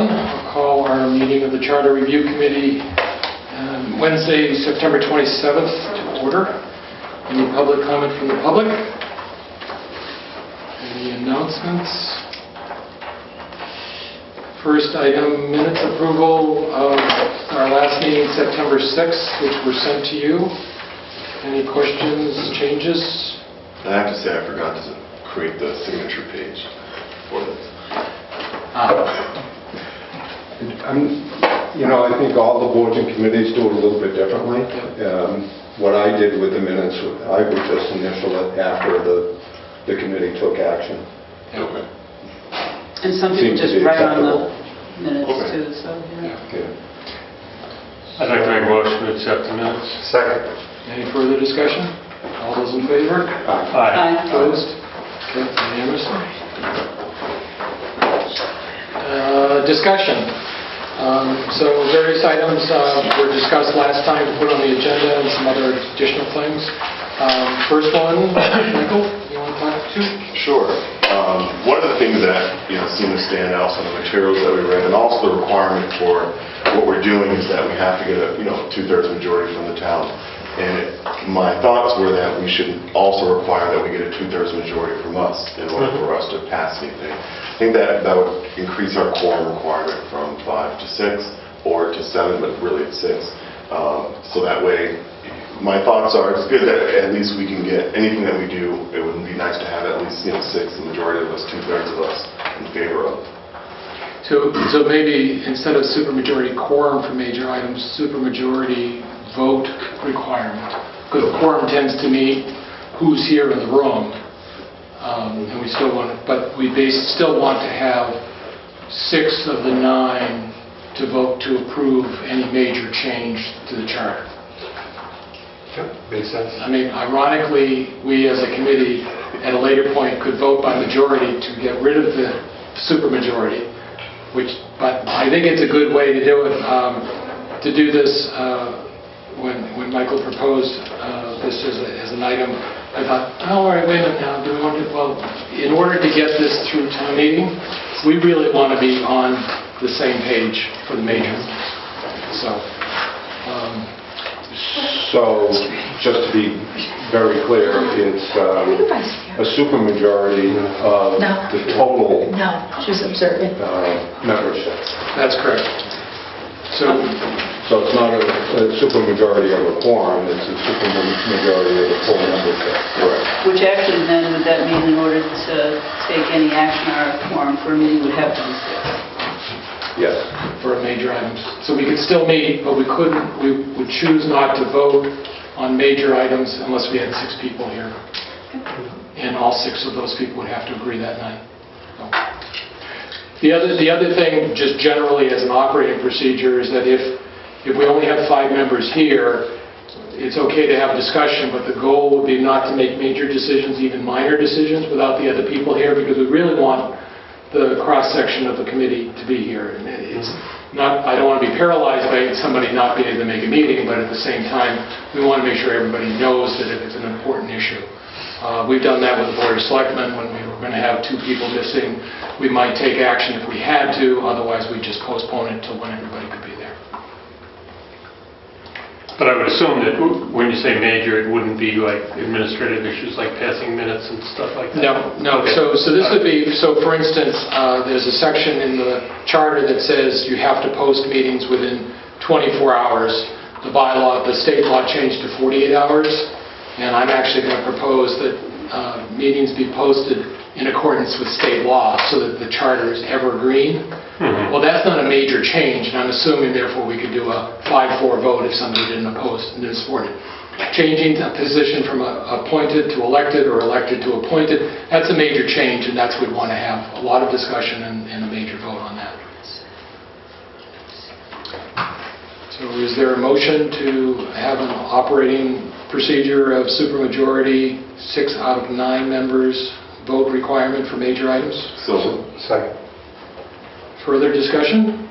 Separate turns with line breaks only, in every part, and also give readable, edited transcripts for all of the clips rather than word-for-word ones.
1, I'll call our meeting of the Charter Review Committee Wednesday, September 27th to order. Any public comment from the public? Any announcements? First item, minutes approval of our last meeting, September 6th, which were sent to you. Any questions, changes?
I have to say I forgot to create the signature page for this.
I think all the boards and committees do it a little bit differently. What I did with the minutes, I would just initial it after the committee took action.
Okay.
And some people just write on the minutes too, so yeah.
I'd like to make a motion to accept the minutes.
Second.
Any further discussion? All those in favor?
Aye.
Opposed? Okay, unanimous. Discussion. So various items were discussed last time to put on the agenda and some other additional things. First one, Michael, you want to talk to?
Sure. One of the things that seemed to stand out from the materials that we read, and also the requirement for what we're doing, is that we have to get a 2/3 majority from the town. And my thoughts were that we should also require that we get a 2/3 majority from us in order for us to pass anything. I think that would increase our quorum requirement from 5 to 6 or to 7, but really it's 6. So that way, my thoughts are it's good that at least we can get anything that we do. It would be nice to have at least 6, the majority of us, 2/3 of us in favor of.
So maybe instead of supermajority quorum for major items, supermajority vote requirement, because the quorum tends to meet who's here in the room, and we still want, but we still want to have 6 of the 9 to vote to approve any major change to the charter.
Makes sense.
I mean, ironically, we as a committee at a later point could vote by majority to get rid of the supermajority, but I think it's a good way to do it. To do this, when Michael proposed this as an item, I thought, oh, all right, wait a minute now. Do we want to? Well, in order to get this through town meeting, we really want to be on the same page for the major.
So, just to be very clear, it's a supermajority of the total
No, she's observing.
membership.
That's correct.
So it's not a supermajority of a quorum, it's a supermajority of the full membership.
Correct.
Which actually then, would that mean in order to take any action on our quorum for a meeting would have to be 6?
Yes.
For major items. So we could still meet, but we would choose not to vote on major items unless we had 6 people here. And all 6 of those people would have to agree that night. So. The other thing, just generally as an operating procedure, is that if we only have 5 members here, it's okay to have discussion, but the goal would be not to make major decisions, even minor decisions, without the other people here, because we really want the cross-section of the committee to be here. And it's not, I don't want to be paralyzed by somebody not being able to make a meeting, but at the same time, we want to make sure everybody knows that it's an important issue. We've done that with the Board of Selectmen when we were going to have 2 people missing. We might take action if we had to, otherwise we just postpone it till when everybody could be there.
But I would assume that when you say major, it wouldn't be like administrative issues like passing minutes and stuff like that?
No. Okay. So this would be, for instance, there's a section in the charter that says you have to post meetings within 24 hours. The state law changed to 48 hours, and I'm actually going to propose that meetings be posted in accordance with state law so that the charter is evergreen. Well, that's not a major change, and I'm assuming, therefore, we could do a 5-4 vote if somebody didn't oppose and didn't support it. Changing a position from appointed to elected or elected to appointed, that's a major change, and that's what we want to have a lot of discussion and a major vote on that. So is there a motion to have an operating procedure of supermajority, 6 out of 9 members vote requirement for major items?
So,
Second.
Further discussion?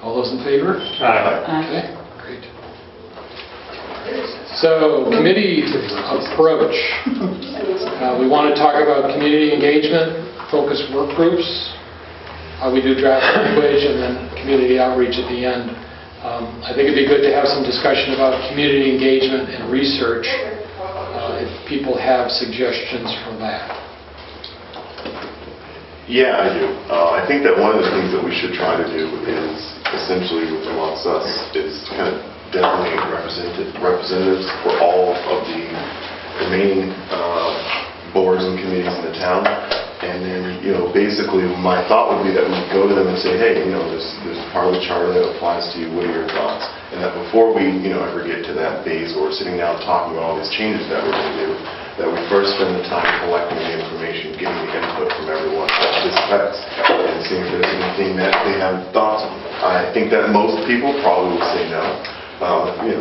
All those in favor?
Aye.
Okay, great. So, committee approach. We want to talk about community engagement, focus work groups. we do draft language and then community outreach at the end. I think it'd be good to have some discussion about community engagement and research, if people have suggestions for that.
Yeah, I do. I think that one of the things that we should try to do is essentially amongst us is kind of designate representatives for all of the remaining boards and committees in the town. And then, basically my thought would be that we go to them and say, hey, there's part of the charter that applies to you. What are your thoughts? And that before we, ever get to that phase where we're sitting down talking about all these changes that we're going to do, that we first spend the time collecting the information, getting the input from everyone that this affects, and seeing if there's anything that they have thoughts on. I think that most people probably would say no. I think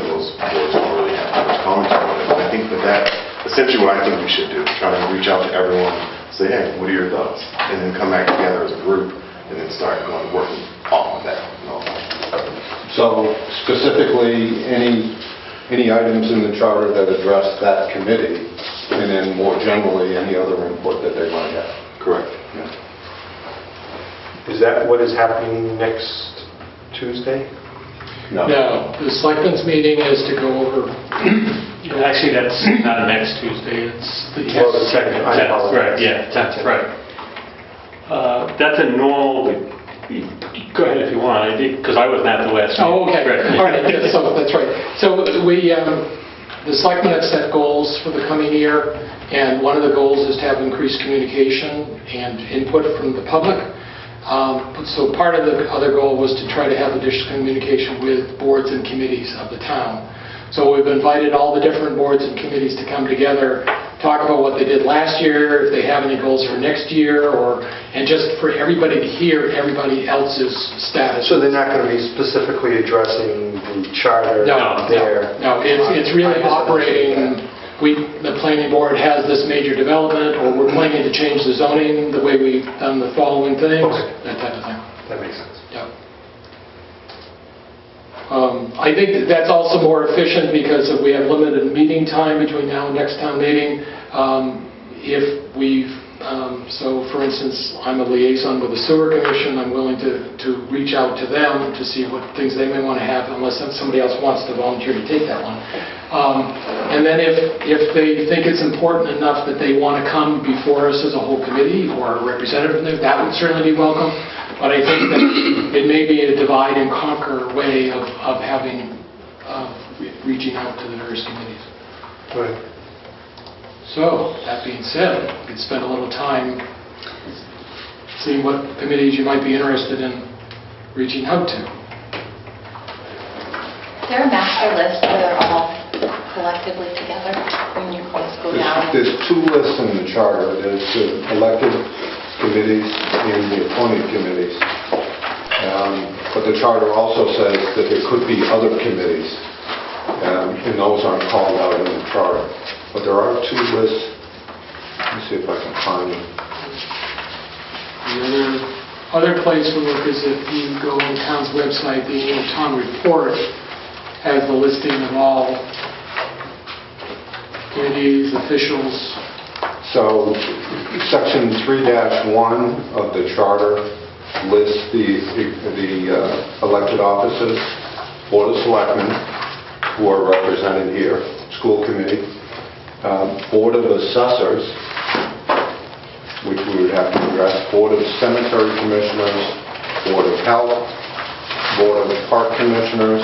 those boards don't really have much commentary on it. But I think that essentially what I think we should do is try to reach out to everyone, say, hey, what are your thoughts? And then come back together as a group and then start working off of that.
So specifically, any items in the charter that address that committee, and then more generally, any other input that they might have.
Correct.
Yeah.
Is that what is happening next Tuesday?
No.
No, the selectmen's meeting is to go over.
Actually, that's not next Tuesday, it's the
Well, the second, I
10th,
apologize.
right, yeah, 10th, right. That's a normal, go ahead if you want, because I wasn't at the last meeting.
Oh, okay.
Right.
All right, yeah, so that's right. So the selectmen have set goals for the coming year, and one of the goals is to have increased communication and input from the public. So part of the other goal was to try to have additional communication with boards and committees of the town. So we've invited all the different boards and committees to come together, talk about what they did last year, if they have any goals for next year, and just for everybody to hear everybody else's status.
So they're not going to be specifically addressing the charter there?
No, it's really operating. The planning board has this major development, or we're planning to change the zoning the way we've done the following things,
Okay.
that type of thing.
That makes sense.
Yeah. I think that's also more efficient because if we have limited meeting time between now and next town meeting. So for instance, I'm a liaison with the sewer commission. I'm willing to reach out to them to see what things they may want to have, unless somebody else wants to volunteer to take that one. And then if they think it's important enough that they want to come before us as a whole committee or a representative, that would certainly be welcome. But I think that it may be a divide and conquer way of reaching out to the various committees.
Right.
So, that being said, we could spend a little time seeing what committees you might be interested in reaching out to.
There are master lists that are all collectively together when you always go down.
There's two lists in the charter. There's the elected committees and the appointed committees. But the charter also says that there could be other committees, and those aren't called out in the charter. But there are two lists. Let me see if I can find them.
The other place we look is if you go on the town's website, the annual town report has the listing of all committees, officials.
So, section 3-1 of the charter lists the elected offices, Board of Selectmen, who are represented here, school committee, Board of Assessors, which we would have to address, Board of Cemetery Commissioners, Board of Health, Board of Park Commissioners,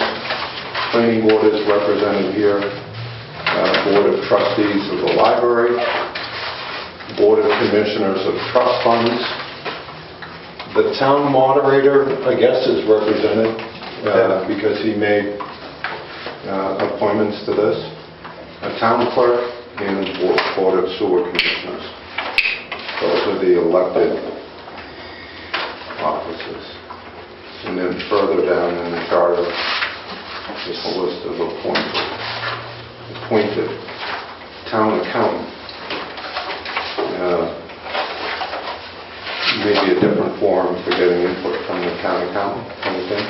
Planning Board is represented here, Board of Trustees of the Library, Board of Commissioners of Trust Funds. The town moderator, I guess, is represented because he made appointments to this. A town clerk and a Board of Sewer Commissioners. Those are the elected offices. And then further down in the charter is a list of appointed town accountant. Maybe a different forum for getting input from the town accountant, kind of thing.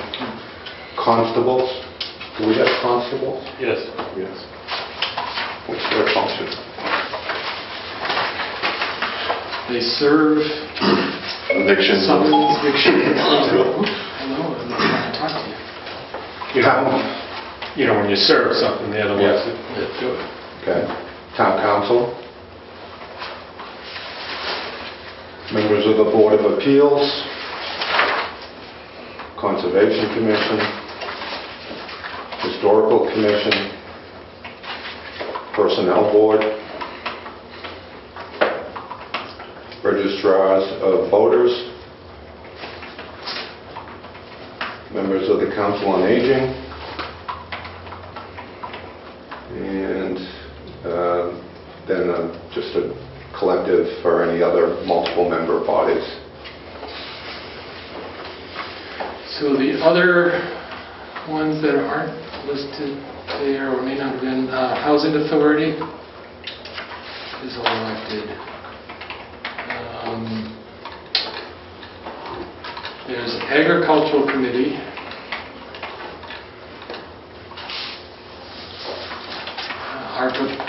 Constables. Do we have constables?
Yes.
Yes. What's their function?
They serve
evictions.
Some eviction. Hello, I'm trying to talk to you.
You know, when you serve something, they're the ones that do it.
Okay. Town council. Members of the Board of Appeals. Conservation Commission. Historical Commission. Personnel Board. Registrars of Voters. Members of the Council on Aging. And then just a collective for any other multiple member bodies.
So the other ones that aren't listed there or may not have been, Housing Authority is elected. There's Agricultural Committee.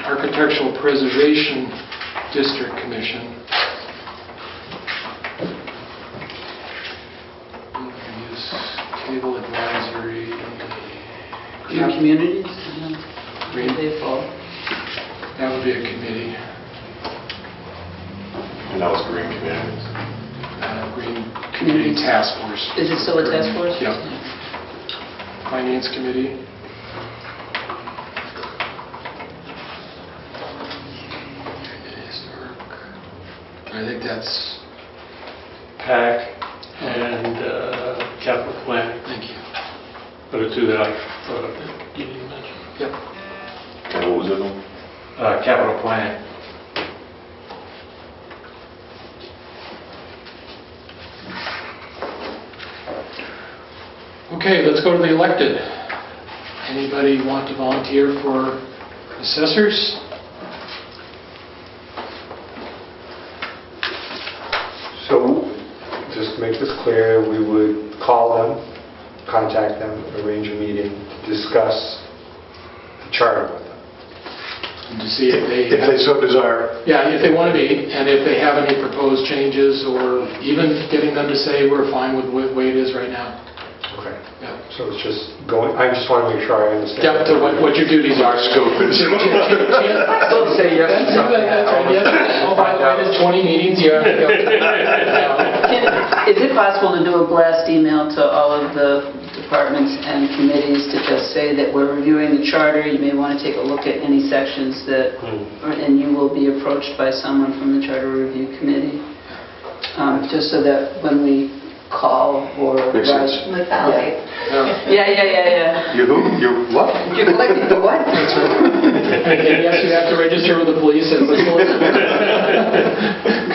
Architectural Preservation District Commission. Cable Advisory.
Green communities?
Green.
They fall.
That would be a committee.
And that was Green Communities.
Green Community Task Force.
Is it still a task force?
Yeah. Finance Committee. Historic. I think that's,
PAC and capital planning
thank you.
are the two that I thought of that you didn't mention.
Yep.
And what was the other one?
Capital planning.
Okay, let's go to the elected. Anybody want to volunteer for assessors?
So, just to make this clear, we would call them, contact them, arrange a meeting, discuss the charter with them.
And to see if they...
If they so desire.
Yeah, if they want to be, and if they have any proposed changes, or even getting them to say, we're fine with the way it is right now.
Okay.
Yeah.
So it's just going, I just want to make sure I understand.
Yeah, to what your duties are.
Scope is.
Don't say yes to something.
Oh, by the way, there's 20 meetings, you have to go to.
Is it possible to do a blast email to all of the departments and committees to just say that we're reviewing the charter, you may want to take a look at any sections that, and you will be approached by someone from the Charter Review Committee, just so that when we call or
Makes sense.
Like validate.
Yeah.
You who? You what?
You're collecting the what?
And yes, you have to register with the police and the police.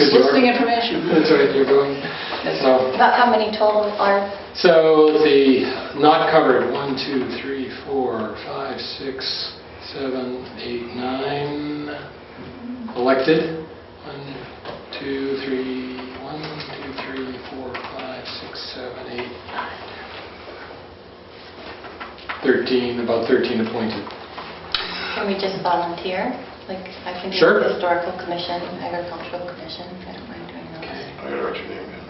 Soliciting information.
That's right, you're going. So,
About how many total are?
so the not covered, 1, 2, 3, 4, 5, 6, 7, 8, 9. Elected, 1, 2, 3, 1, 2, 3, 4, 5, 6, 7, 8, 13, about 13 appointed.
Can we just volunteer? Like, I can do
Sure.
the Historical Commission, Agricultural Commission, I don't mind doing those.
Okay,
I gotta write your name down.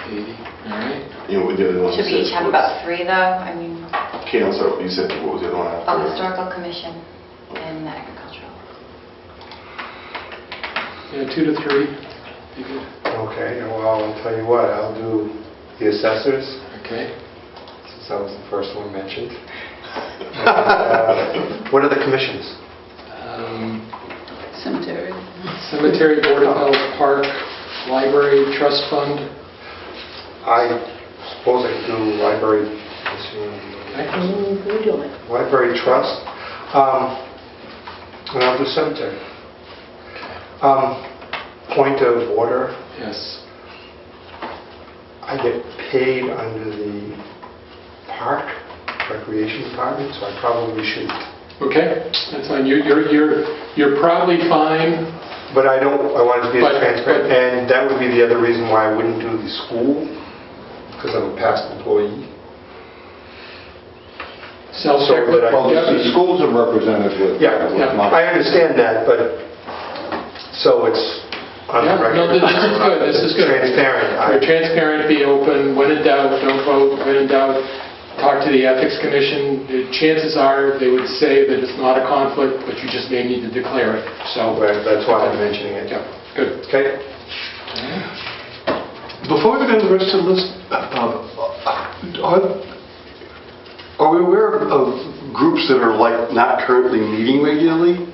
80, all right.
You know, what the other one
Should we
says
each have
was-
about 3 though? I mean,
Okay, I'm sorry, you said, what was the other one after?
Historical Commission and Agricultural.
Yeah, 2 to 3, be good.
Okay, well, I'll tell you what, I'll do the assessors,
Okay.
since that was the first one mentioned. What are the commissions?
Cemetery.
Cemetery, Board of Health, Park, Library, Trust Fund.
I suppose I could do library, let's see,
Okay.
library trust, and I'll do cemetery. Point of order,
Yes.
I get paid under the park recreation department, so I probably shouldn't.
Okay, that's fine. You're probably fine.
But I wanted to be
But-
transparent, and that would be the other reason why I wouldn't do the school, because I'm a past employee.
Self-secretary.
Well, the schools are represented with...
Yeah,
with money.
I understand that, but, so it's on the
Yeah,
record.
no, this is good, this is good.
Transparent.
Be transparent, be open, when in doubt, don't vote, when in doubt, talk to the Ethics Commission. The chances are, they would say that it's not a conflict, but you just may need to declare it, so.
That's why I'm mentioning it.
Yeah, good.
Okay?
Before we go to the rest of the list, are we aware of groups that are like not currently meeting regularly?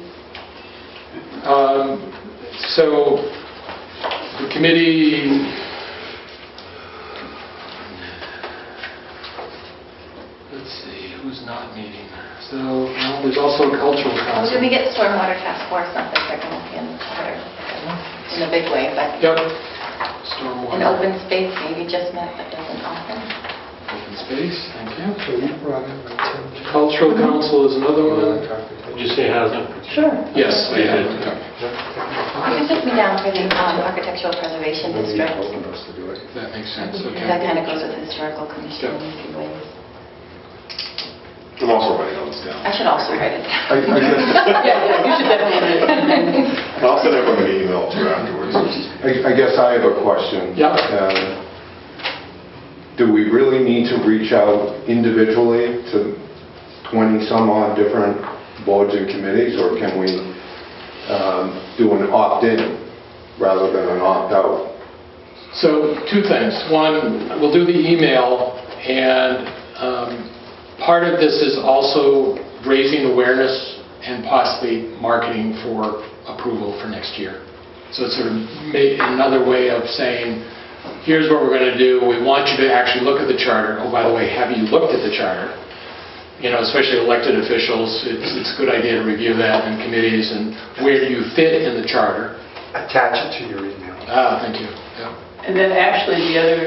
So, the committee, let's see, who's not meeting? So, well, there's also a cultural
Well,
council.
did we get Stormwater Task Force, not that they're going to be in the charter in a big way, but
Yep.
an
Stormwater.
open space maybe just met, but doesn't often.
Open space, thank you.
So you brought in the Tim.
Cultural council is another one.
Did you say housing?
Sure.
Yes, I did.
You can put me down for the Architectural Preservation District.
That makes sense,
That
okay.
kind of goes with the Historical Commission in a few ways.
I'm also writing all this down.
I should also write it
I
down.
guess,
Yeah, you should definitely.
I'll send everyone an email too afterwards.
I guess I have a question.
Yeah.
Do we really need to reach out individually to 20 some odd different boards and committees, or can we do an opt-in rather than an opt-out?
So, two things. One, we'll do the email, and part of this is also raising awareness and possibly marketing for approval for next year. So it's sort of another way of saying, here's what we're going to do. We want you to actually look at the charter. Oh, by the way, have you looked at the charter? You know, especially elected officials, it's a good idea to review that in committees, and where do you fit in the charter?
Attach it to your email.
Ah, thank you. Yeah.
And then actually, the other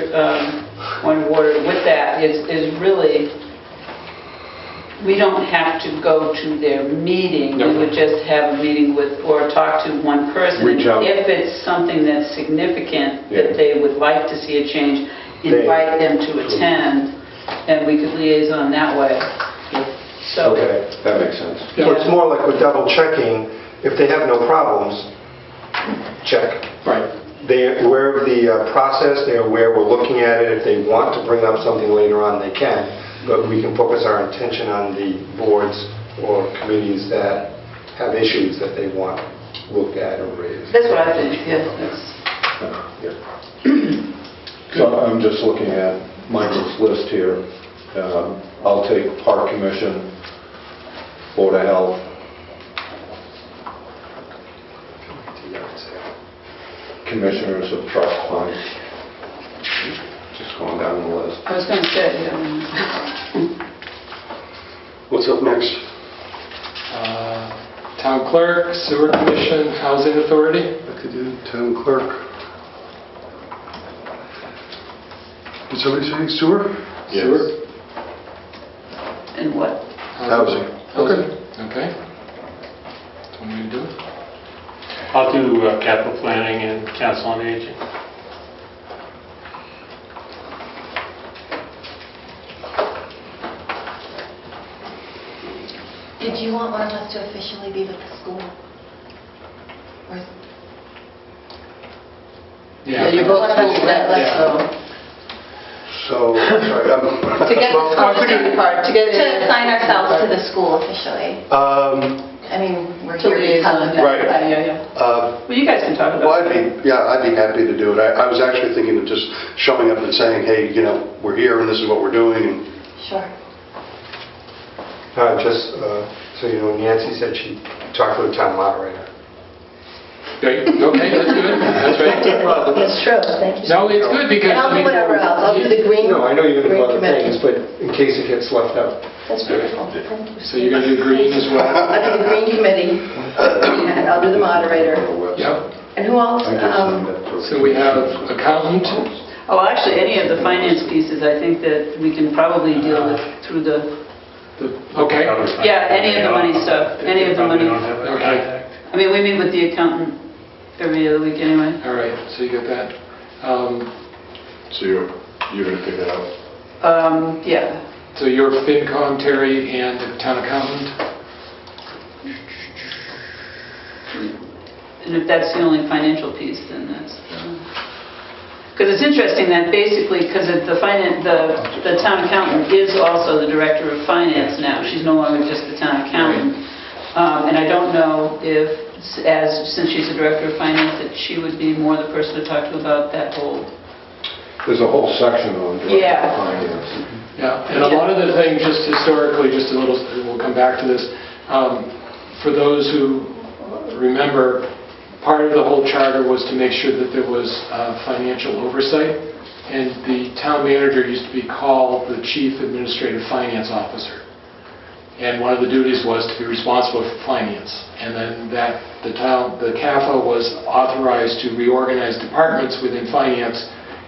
point of order with that is really, we don't have to go to their meeting.
No.
We would just have a meeting with, or talk to one person.
Reach out.
If it's something that's significant,
Yeah.
that they would like to see a change, invite them to attend, and we could liaison that way. So,
Okay.
That makes sense.
Yeah.
So it's more like we're double checking. If they have no problems, check.
Right.
They're aware of the process, they're aware we're looking at it. If they want to bring up something later on, they can. But we can focus our attention on the boards or committees that have issues that they want looked at or raised.
that's what I think, yes.
So I'm just looking at Michael's list here. I'll take Park Commission, Board of Health, Commissioners of Trust Funds. Just going down the list.
I was going to say,
what's up next?
Town clerk, sewer commission, housing authority.
I could do town clerk. Did somebody say sewer?
Yes.
Sewer.
and what?
Housing.
Housing, okay. What do you do?
I'll do capital planning and council on aging.
Did you want one of us to officially be with the school? Or is
Yeah, you're both
one of us let
Yeah.
go?
So, sorry,
To get
well, I was
the
thinking,
part, to get
To assign ourselves to the school officially. I mean, we're
To
here because of
liaison.
that.
Right.
Yeah. Well, you guys can talk
well,
about it.
I'd be happy to do it. I was actually thinking of just showing up and saying, hey, you know, we're here and this is what we're doing. And
Sure.
Just so you know, Nancy said she talked to the town moderator.
Great, okay, that's good, that's right.
That's true, thank you.
No, it's good because...
And I'll
I
do
mean,
whatever else, I'll do the green.
No, I know you're going to do
green
other
committee.
things, but in case it gets left out.
That's beautiful, thank you.
So you're going to do green as well?
I'll do the green committee, and I'll do the moderator.
Yep.
And who else?
I just send that to-
So we have accountant,
Oh, actually, any of the finance pieces, I think that we can probably deal with through the,
okay.
yeah, any of the money stuff, any of the money.
Okay.
I mean, we meet with the accountant every other week anyway.
All right, so you got that.
So you're going to pick that up?
Yeah.
So you're FinCom, Terry, and the town accountant?
And And if that's the only financial piece, then that's... Because it's interesting that basically, because the town accountant is also the director of finance now. She's no longer just the town accountant. And I don't know if, since she's the director of finance, that she would be more the person to talk to about that whole...
There's a whole section on direct
Yeah.
finance.
Yeah, and a lot of the things, just historically, just a little, we'll come back to this. For those who remember, part of the whole charter was to make sure that there was financial oversight, and the town manager used to be called the Chief Administrative Finance Officer. And one of the duties was to be responsible for finance. And then the CAFA was authorized to reorganize departments within finance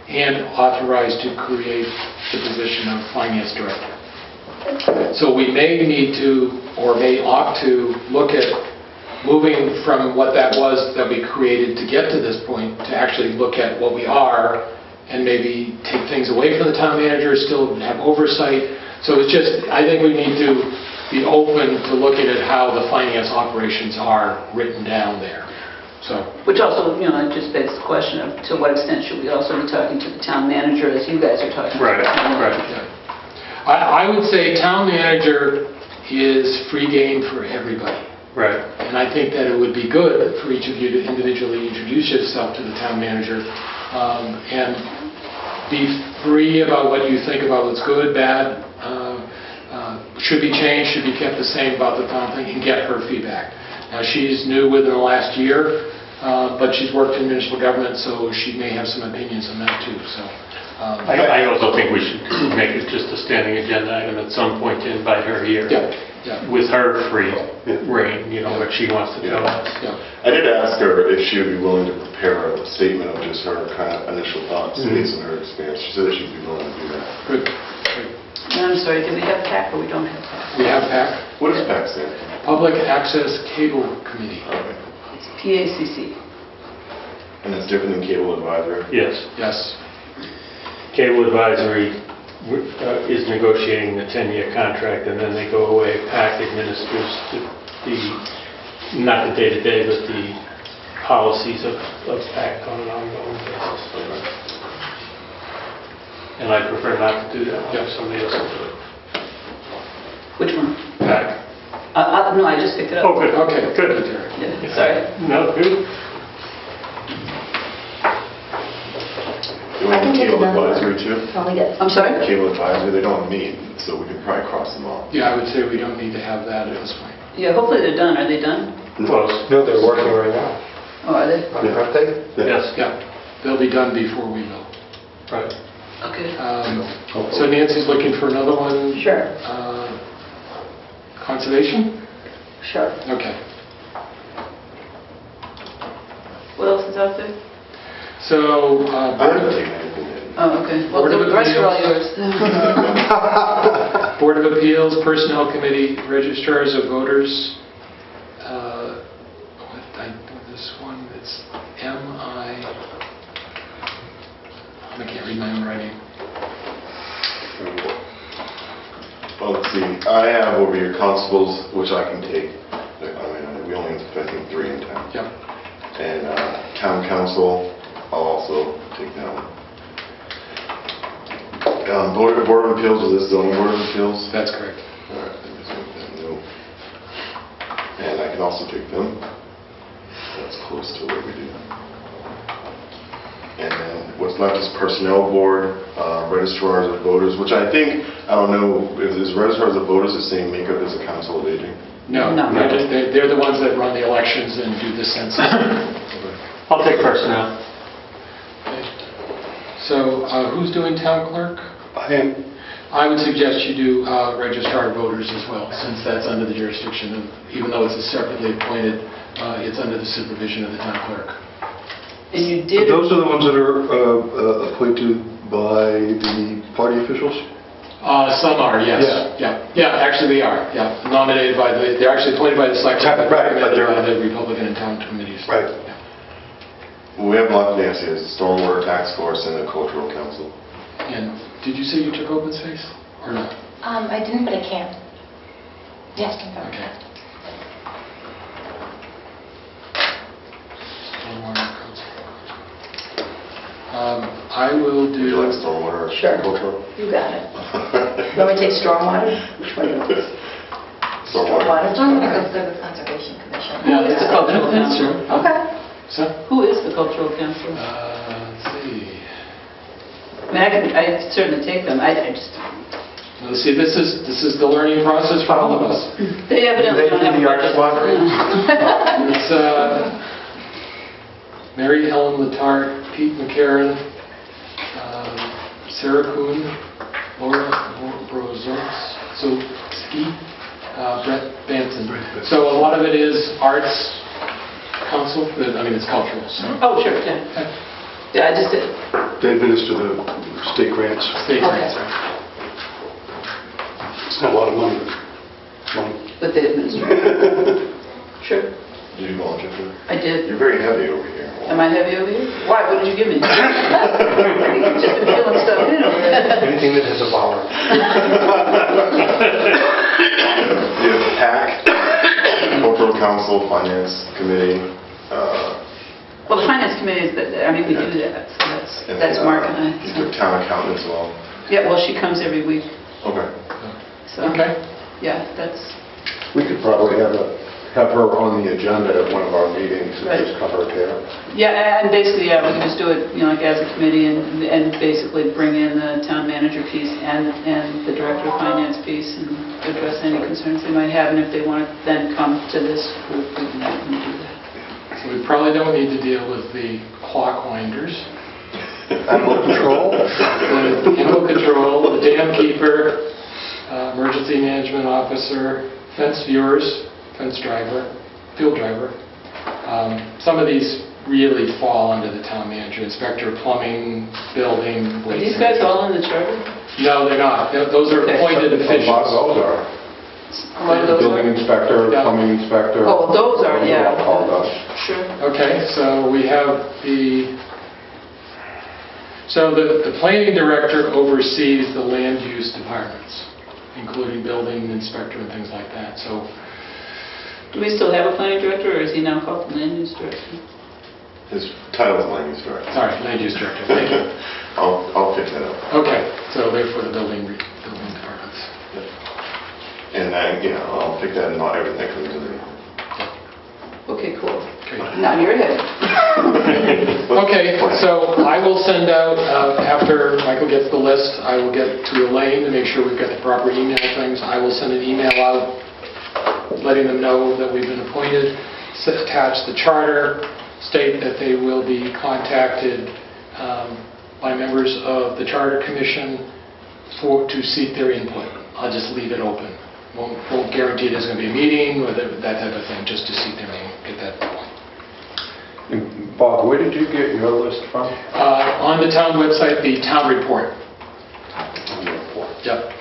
and authorized to create the position of finance director. So we may need to, or may opt to, look at moving from what that was that we created to get to this point, to actually look at what we are, and maybe take things away from the town manager, still have oversight. So it's just, I think we need to be open to looking at how the finance operations are written down there. So,
Which also, it just begs the question of to what extent should we also be talking to the town manager as you guys are talking to the town manager?
I would say town manager is free game for everybody.
Right.
And I think that it would be good for each of you to individually introduce yourself to the town manager and be free about what you think about what's good, bad, should be changed, should be kept the same about the town thing, and get her feedback. Now, she's new within the last year, but she's worked in municipal government, so she may have some opinions on that too. So,
I also think we should make it just a standing agenda item at some point to invite her here.
Yeah.
With her free reign, what she wants to tell us.
I did ask her if she would be willing to prepare a statement of just her kind of initial thoughts based on her experience. She said that she'd be willing to do that.
Good.
And I'm sorry, do we have PAC or we don't have PAC?
We have PAC.
What does PAC stand for?
Public Access Cable Committee.
Okay.
It's PACC.
And that's different than cable advisory?
Yes.
Yes.
Cable Advisory is negotiating the 10-year contract, and then they go away. PAC administers not the day-to-day, but the policies of PAC on an ongoing basis. And I prefer not to do that. Have somebody else to do it.
Which one?
PAC.
No, I just picked it up.
Oh, good.
Okay.
Good.
Yeah, sorry.
No, good.
Do we have cable advisory too?
I'm sorry?
Cable advisory, they don't meet, so we can probably cross them off.
Yeah, I would say we don't need to have that at this point.
Yeah, hopefully they're done. Are they done?
Close.
No, they're working right now.
Oh, are they?
Aren't they?
Yes.
Yeah, they'll be done before we will.
Right.
Okay.
So Nancy's looking for another one?
Sure.
Conservation?
Sure.
Okay.
What else is out there?
So,
I haven't taken anything in.
Oh, okay. Well,
Board of
the rest are all
Appeals.
yours.
Board of Appeals, Personnel Committee, Registrars of Voters. This one, it's I can't read my own writing.
Well, let's see, I have over here constables, which I can take. We only have, I think, 3 in town.
Yep.
And town council, I'll also take that one. Board of Appeals, is this zoning board of appeals?
That's correct.
All right, let me just make that note. And I can also take them. That's close to what we do. And then what's left is personnel board, registrars of voters, which I think, I don't know, is registrars of voters the same makeup as the council of aging?
No,
No.
they're the ones that run the elections and do the census.
I'll take personnel.
Okay. So who's doing town clerk?
I am.
I would suggest you do registrar of voters as well, since that's under the jurisdiction of, even though it's a separately appointed, it's under the supervision of the town clerk.
And you did...
Those are the ones that are appointed by the party officials?
Some are, yes. Yeah, actually they are, yeah. Nominated by they're actually appointed by the select board, but
Right, but
recommended
they're-
by the Republican and town committees.
Right.
Yeah.
Well, we have a lot of Nancy, the stormwater task force and the cultural council.
And did you say you took open space, or not?
I didn't, but I can. Yes, I can.
Okay. Stormwater codes. I will
Would you like
do,
stormwater or
Sure.
cultural?
You got it. You want me to take stormwater? Which one do you want?
Stormwater.
Stormwater goes good with Conservation Commission.
Yeah,
Who is the cultural
that's
council?
true.
Okay.
So,
Who is the cultural council?
let's see.
I mean, I certainly take them, I just,
Let's see, this is the learning process for all of us.
they evidently don't have a budget.
It's Mary Ellen Letarte, Pete McCarron, Sarah Kuhn, Laura Brozowski, Brett Banton. So a lot of it is arts council, but, I mean, it's cultural, so.
Oh, sure, yeah. Yeah, I just did.
They administer the state grants.
State grants, right?
It's not a lot of money. Money.
But they administer. Sure,
Did you volunteer for that?
I did.
You're very heavy over here.
Am I heavy over here? Why, what did you give me? Just been feeling stuff in over there.
Anything that has a vowel.
You have PAC, Cultural Council, Finance Committee.
Well, the finance committee is, I mean, we do that, so that's Mark and I.
You took town accountant as well.
Yeah, well, she comes every week,
Okay.
so,
Okay.
yeah, that's,
We could probably have her on the agenda at one of our meetings and
Right.
just cover it there.
yeah, and basically, yeah, we can just do it, you know, like as a committee and basically bring in the town manager piece and the director of finance piece and address any concerns they might have, and if they want to then come to this group, we can let them do that.
So we probably don't need to deal with the clock winders,
Animal control?
the animal control, the dam keeper, emergency management officer, fence viewers, fence driver, field driver. Some of these really fall under the town manager, inspector, plumbing, building.
Are these guys all in the charter?
No, they're not. Those are
Okay.
appointed
A lot of
officials.
those are.
A lot of
The
those
building
are?
inspector,
Yeah.
plumbing inspector.
Oh, those are, yeah.
all called us.
Sure.
Okay, so we have the planning director oversees the land use departments, including building inspector and things like that. So
Do we still have a planning director, or is he now called the land use director?
His title is Land Use Director.
sorry, land use director, thank you.
I'll fix that up.
Okay, so therefore the building departments.
And then, I'll pick that and not everything that comes in there.
Okay, cool.
Okay.
Now you're ahead.
Okay, so I will send out, after Michael gets the list, I will get to Elaine to make sure we've got the proper email things. I will send an email out letting them know that we've been appointed, attach the charter, state that they will be contacted by members of the Charter Commission to seek their input. I'll just leave it open. Won't guarantee there's going to be a meeting or that type of thing, just to seek their name, get that point.
And Bob, where did you get your list from?
On the town website, the town report. Yep.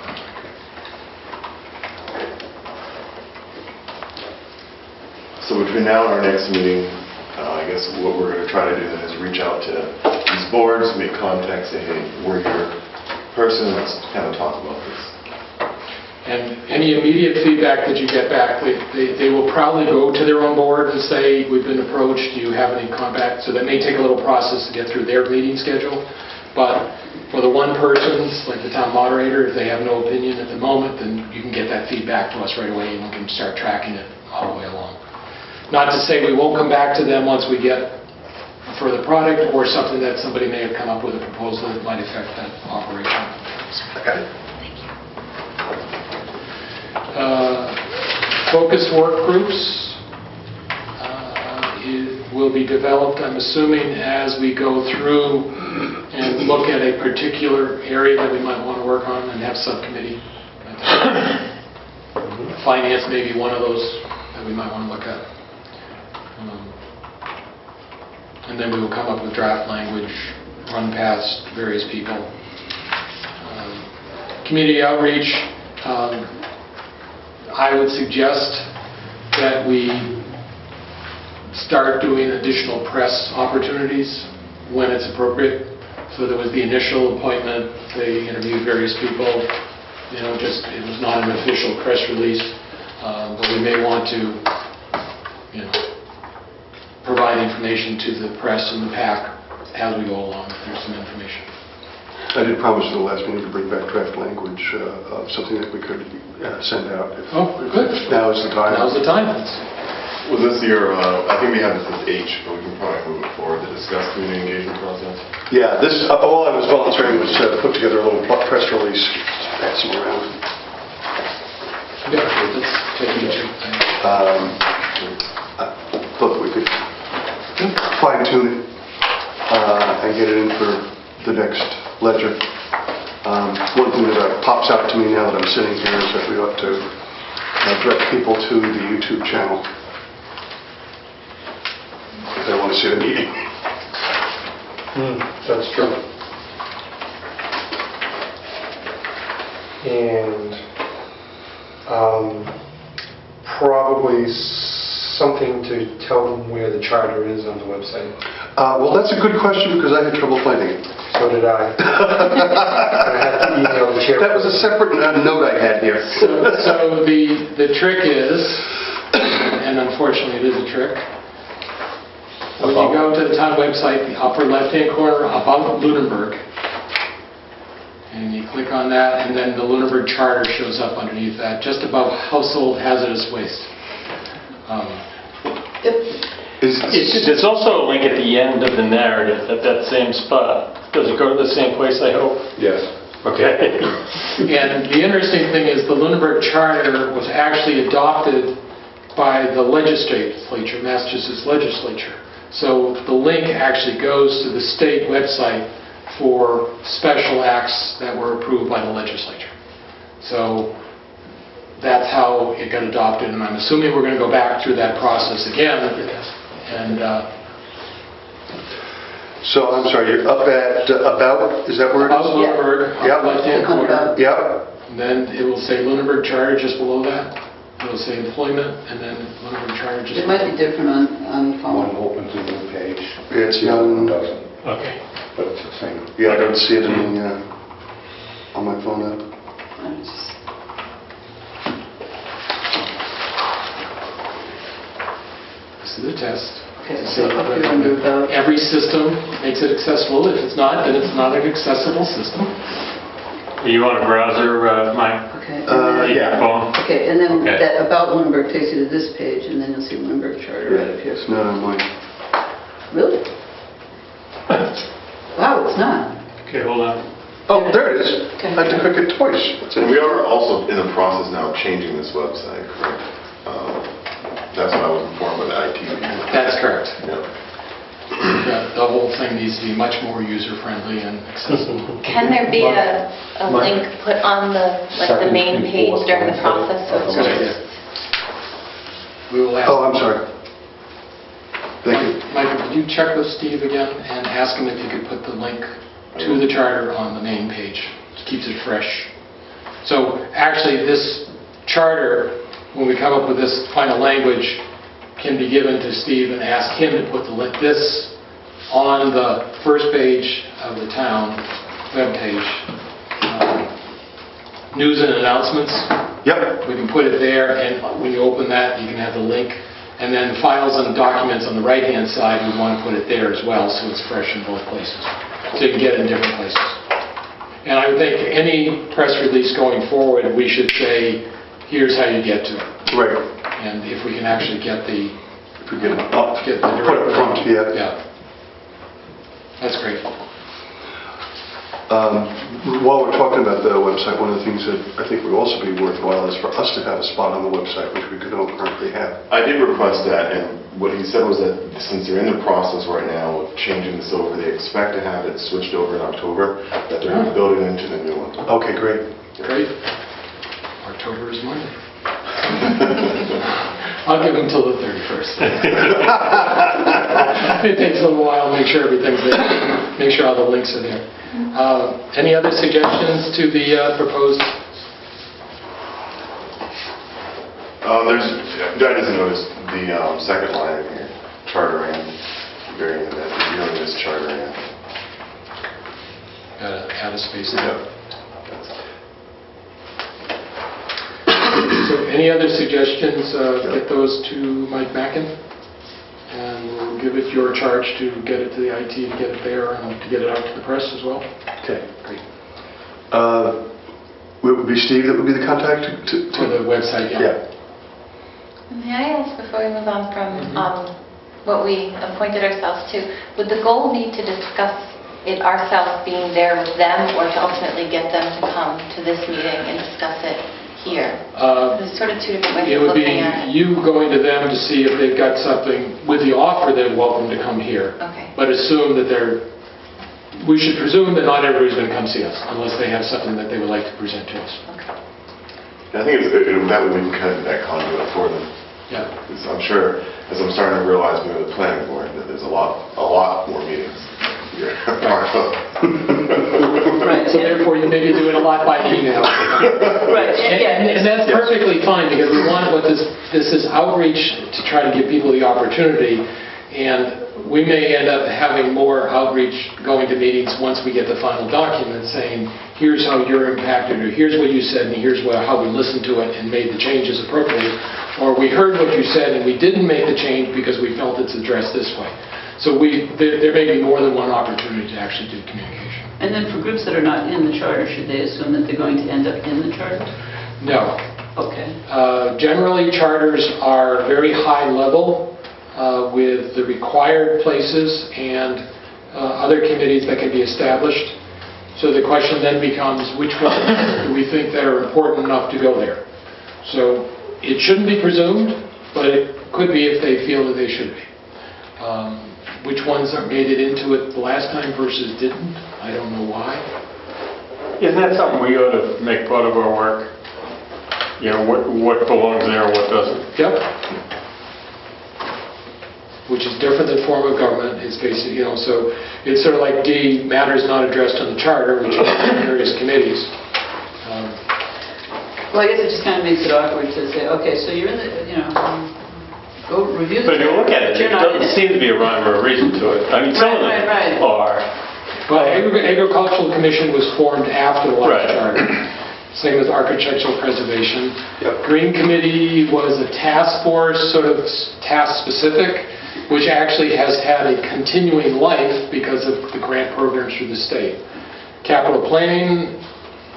So between now and our next meeting, I guess what we're going to try to do then is reach out to these boards, make contact, say, hey, we're your person, let's kind of talk about this.
And any immediate feedback that you get back, they will probably go to their own board and say, we've been approached, do you have any contact? So that may take a little process to get through their meeting schedule. But for the one persons, like the town moderator, if they have no opinion at the moment, then you can get that feedback to us right away and we can start tracking it all the way along. Not to say we won't come back to them once we get a further product or something that somebody may have come up with a proposal that might affect that operation.
Okay.
Focus work groups will be developed, I'm assuming, as we go through and look at a particular area that we might want to work on and have subcommittee. Finance may be one of those that we might want to look at. And then we will come up with draft language, run past various people. Community outreach. I would suggest that we start doing additional press opportunities when it's appropriate. So there was the initial appointment, they interviewed various people, it was not an official press release, but we may want to, provide information to the press and the PAC as we go along. There's some information.
I did promise at the last meeting to bring back draft language of something that we could send out.
Oh, good.
Now is the time.
Now's the time.
Was this your, I think we have this as H, but we can probably move it forward to discuss community engagement process.
Yeah, this, all I was volunteering was to put together a little press release, pass them around.
Yeah, let's take each.
Thought we could fine tune it and get it in for the next ledger. One thing that pops out to me now that I'm sitting here is that we ought to direct people to the YouTube channel if they want to see the meeting.
That's true. And probably something to tell them where the charter is on the website.
Well, that's a good question because I had trouble finding it.
So did I. I had to email the chair.
That was a separate note I had here.
So the trick is, and unfortunately it is a trick, when you go to the town website, the upper left-hand corner above Lunenburg, and you click on that, and then the Lunenburg Charter shows up underneath that, just above household hazardous waste.
There's also a link at the end of the narrative at that same spot. Does it go to the same place, I hope?
Yes.
Okay.
And the interesting thing is the Lunenburg Charter was actually adopted by the legislature, Massachusetts legislature. So the link actually goes to the state website for special acts that were approved by the legislature. So that's how it got adopted, and I'm assuming we're going to go back through that process again. And
So, I'm sorry, you're up at about, is that where it is?
above Lunenburg,
Yep.
left-hand corner.
Yep.
And then it will say Lunenburg Charter just below that. It'll say employment, and then Lunenburg Charter just
It might be different on the
One
phone.
opens a new page.
It's
The other one
none.
doesn't,
Okay.
but it's the same.
Yeah, I don't see it in the, on my phone app.
I'm just-
This is a test.
Okay, so up here under about,
Every system makes it accessible. If it's not, then it's not an accessible system.
Are you on a browser, Mike?
okay.
Yeah.
Phone?
Okay, and then
Okay.
that about Lunenburg takes you to this page, and then you'll see Lunenburg Charter right up here.
It's not on mine.
Really? Wow, it's not.
Okay, hold on.
Oh, there it is.
Okay.
I had to click it twice. That's
And
it.
we are also in the process now of changing this website, correct? That's what I was informed by the IT people.
That's correct.
Yeah.
The whole thing needs to be much more user-friendly and accessible.
Can there be a link put on the, like the main page during the process? So it's
Good idea.
just-
We will ask.
Oh, I'm sorry. Thank you.
Michael, could you check with Steve again and ask him if he could put the link to the charter on the main page? It keeps it fresh. So actually, this charter, when we come up with this final language, can be given to Steve and ask him to put the link, this on the first page of the town webpage. News and announcements.
Yep.
We can put it there, and when you open that, you can have the link. And then files and documents on the right-hand side, we want to put it there as well, so it's fresh in both places. So you can get it in different places. And I would think any press release going forward, we should say, here's how you get to it.
Right.
And if we can actually get the...
If we get it up,
Get the
put it front, yeah.
Yeah. That's great.
While we're talking about the website, one of the things that I think would also be worthwhile is for us to have a spot on the website, which we don't currently have.
I did request that, and what he said was that since they're in the process right now of changing this over, they expect to have it switched over in October, that they're going to build it into the new one.
Okay, great.
Great. October is Monday. I'll give them till the 31st. It takes a little while to make sure everything's there, make sure all the links are there. Any other suggestions to the proposed?
I just noticed the second line here, charter and, very, dealing with this charter and.
Got to add a space there.
Yeah.
So any other suggestions? Get those to Mike Mackin, and we'll give it your charge to get it to the IT, to get it there, and to get it out to the press as well.
Okay, great. It would be Steve that would be the contact
For the website, yeah.
May I ask before we move on from what we appointed ourselves to, would the goal be to discuss it ourselves being there with them, or to ultimately get them to come to this meeting and discuss it here? There's sort of two different ways
It
of
would be
looking at it.
you going to them to see if they've got something with the offer, they're welcome to come here.
Okay.
But assume that we should presume that not everybody's going to come see us unless they have something that they would like to present to us.
Okay.
And I think that would be kind of that conduit for them.
Yeah.
Because I'm sure, as I'm starting to realize being with the planning board, that there's a lot more meetings you're a part of.
Right.
So therefore, you may be doing a lot by email.
Right,
And that's perfectly fine, because we want what this is outreach to try to give people the opportunity, and we may end up having more outreach going to meetings once we get the final document saying, here's how you're impacted, or here's what you said, and here's how we listened to it and made the changes appropriately, or we heard what you said and we didn't make the change because we felt it's addressed this way. So there may be more than one opportunity to actually do communication.
And then for groups that are not in the charter, should they assume that they're going to end up in the charter?
No.
Okay.
Generally, charters are very high level with the required places and other committees that can be established. So the question then becomes, which ones do we think that are important enough to go there? So it shouldn't be presumed, but it could be if they feel that they should be. Which ones made it into it the last time versus didn't, I don't know why.
Isn't that something we ought to make part of our work? You know, what belongs there and what doesn't?
Yep. Which is different than form of government. It's basically, so it's sort of like D, matters not addressed in the charter, which is various committees.
Well, I guess it just kind of makes it awkward to say, okay, so you're in the, go review the
But if you look at it,
but you're
there
not in
doesn't
it.
seem to be a rhyme or a reason to it. I mean, some of them
Right.
are.
Well, Agricultural Commission was formed after the last
Right.
charter. Same with architectural preservation.
Yep.
Green Committee was a task force, sort of task-specific, which actually has had a continuing life because of the grant programs through the state. Capital Planning,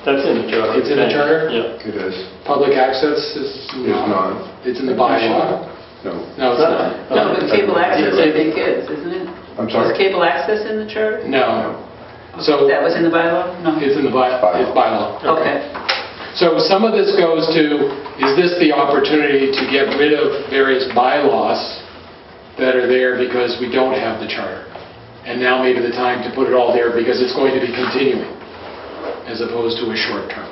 That's in the charter.
It's in the charter?
Yeah.
It is.
public access is
not.
It's in the bylaw.
No.
No, it's not.
No, but cable access, I think is, isn't it?
I'm sorry?
Is cable access in the charter?
No. So
That was in the bylaw? No.
it's in the bylaw.
Okay.
So some of this goes to, is this the opportunity to get rid of various bylaws that are there because we don't have the charter? And now maybe the time to put it all there because it's going to be continuing as opposed to a short term.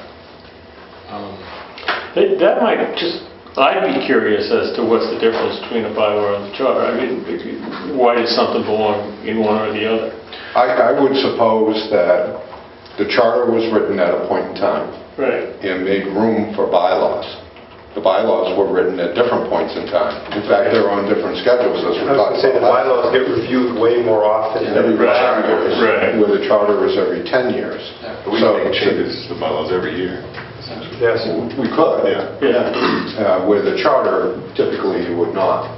That might just, I'd be curious as to what's the difference between a bylaw and the charter. I mean, why does something belong in one or the other?
I would suppose that the charter was written at a point in time
Right.
and made room for bylaws. The bylaws were written at different points in time. In fact, they're on different schedules as
I was
we
going
talked
to say, the
about.
bylaws get reviewed way more often
Every
than...
5 years,
Right.
where the charter is every 10 years.
But we make changes to the bylaws every year.
Yes.
We could.
Yeah.
Where the charter, typically you would not.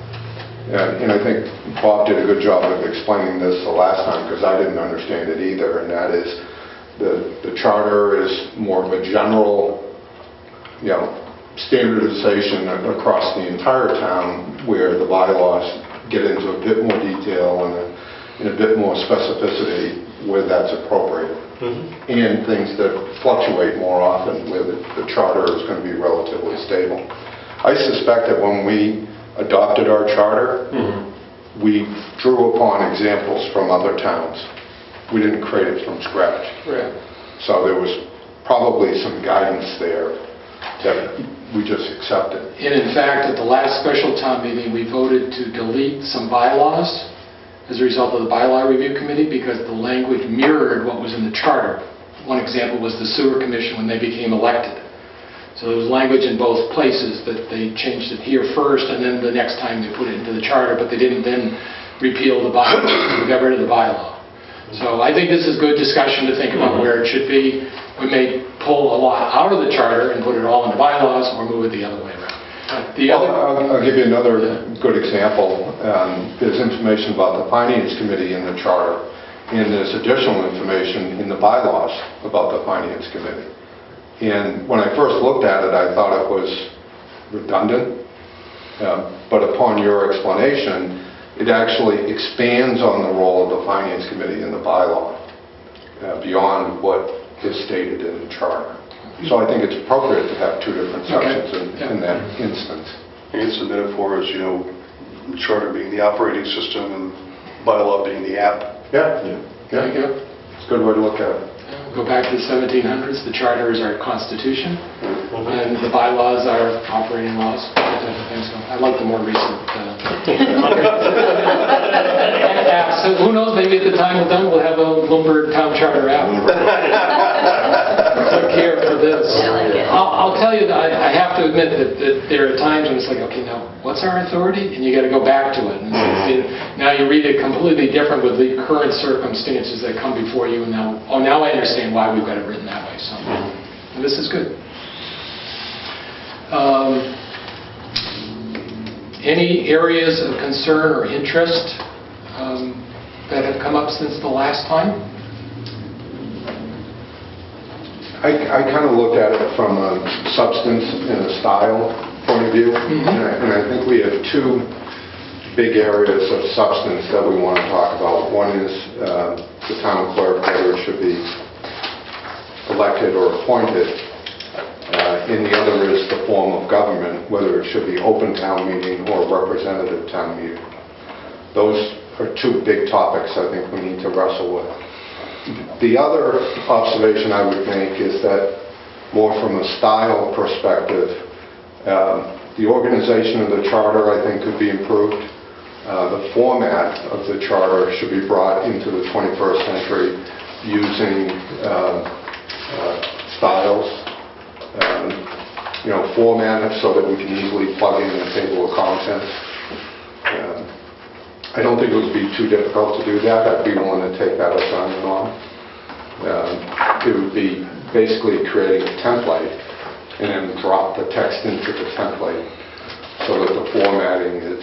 And I think Bob did a good job of explaining this the last time, because I didn't understand it either, and that is the charter is more of a general, standardization across the entire town, where the bylaws get into a bit more detail and a bit more specificity where that's appropriate. And things that fluctuate more often, where the charter is going to be relatively stable. I suspect that when we adopted our charter, we drew upon examples from other towns. We didn't create it from scratch.
Right.
So there was probably some guidance there that we just accepted.
And in fact, at the last special town meeting, we voted to delete some bylaws as a result of the bylaw review committee because the language mirrored what was in the charter. One example was the sewer commission when they became elected. So there was language in both places that they changed it here first and then the next time they put it into the charter, but they didn't then repeal the bylaw. We got rid of the bylaw. So I think this is good discussion to think about where it should be. We may pull a lot out of the charter and put it all in the bylaws or move it the other way around. The
Well,
other,
I'll give you another good example. There's information about the Finance Committee in the charter, and there's additional information in the bylaws about the Finance Committee. And when I first looked at it, I thought it was redundant, but upon your explanation, it actually expands on the role of the Finance Committee in the bylaw beyond what is stated in the charter. So I think it's appropriate to have two different sections in that instance.
I think it's the metaphor as, the charter being the operating system and bylaw being the app.
Yeah.
there you go.
It's a good way to look at it.
Go back to the 1700s, the charter is our constitution, and the bylaws are operating laws. So I like the more recent apps. So who knows, maybe at the time we're done, we'll have a Lunenburg town charter app. Click here for this.
I like it.
I'll tell you that I have to admit that there are times when it's like, okay, now what's our authority? And you got to go back to it. And now you read it completely different with the current circumstances that come before you, and now I understand why we've got it written that way. So and this is good. Any areas of concern or interest that have come up since the last time?
I kind of look at it from a substance and a style point of view, and I think we have two big areas of substance that we want to talk about. One is the town clerk, whether it should be elected or appointed, and the other is the form of government, whether it should be open town meeting or representative town meeting. Those are two big topics I think we need to wrestle with. The other observation I would make is that, more from a style perspective, the organization of the charter, I think, could be improved. The format of the charter should be brought into the 21st century using styles, format it so that we can easily plug in a table of contents. I don't think it would be too difficult to do that. I'd be willing to take that assignment on. It would be basically creating a template and then drop the text into the template so that the formatting is...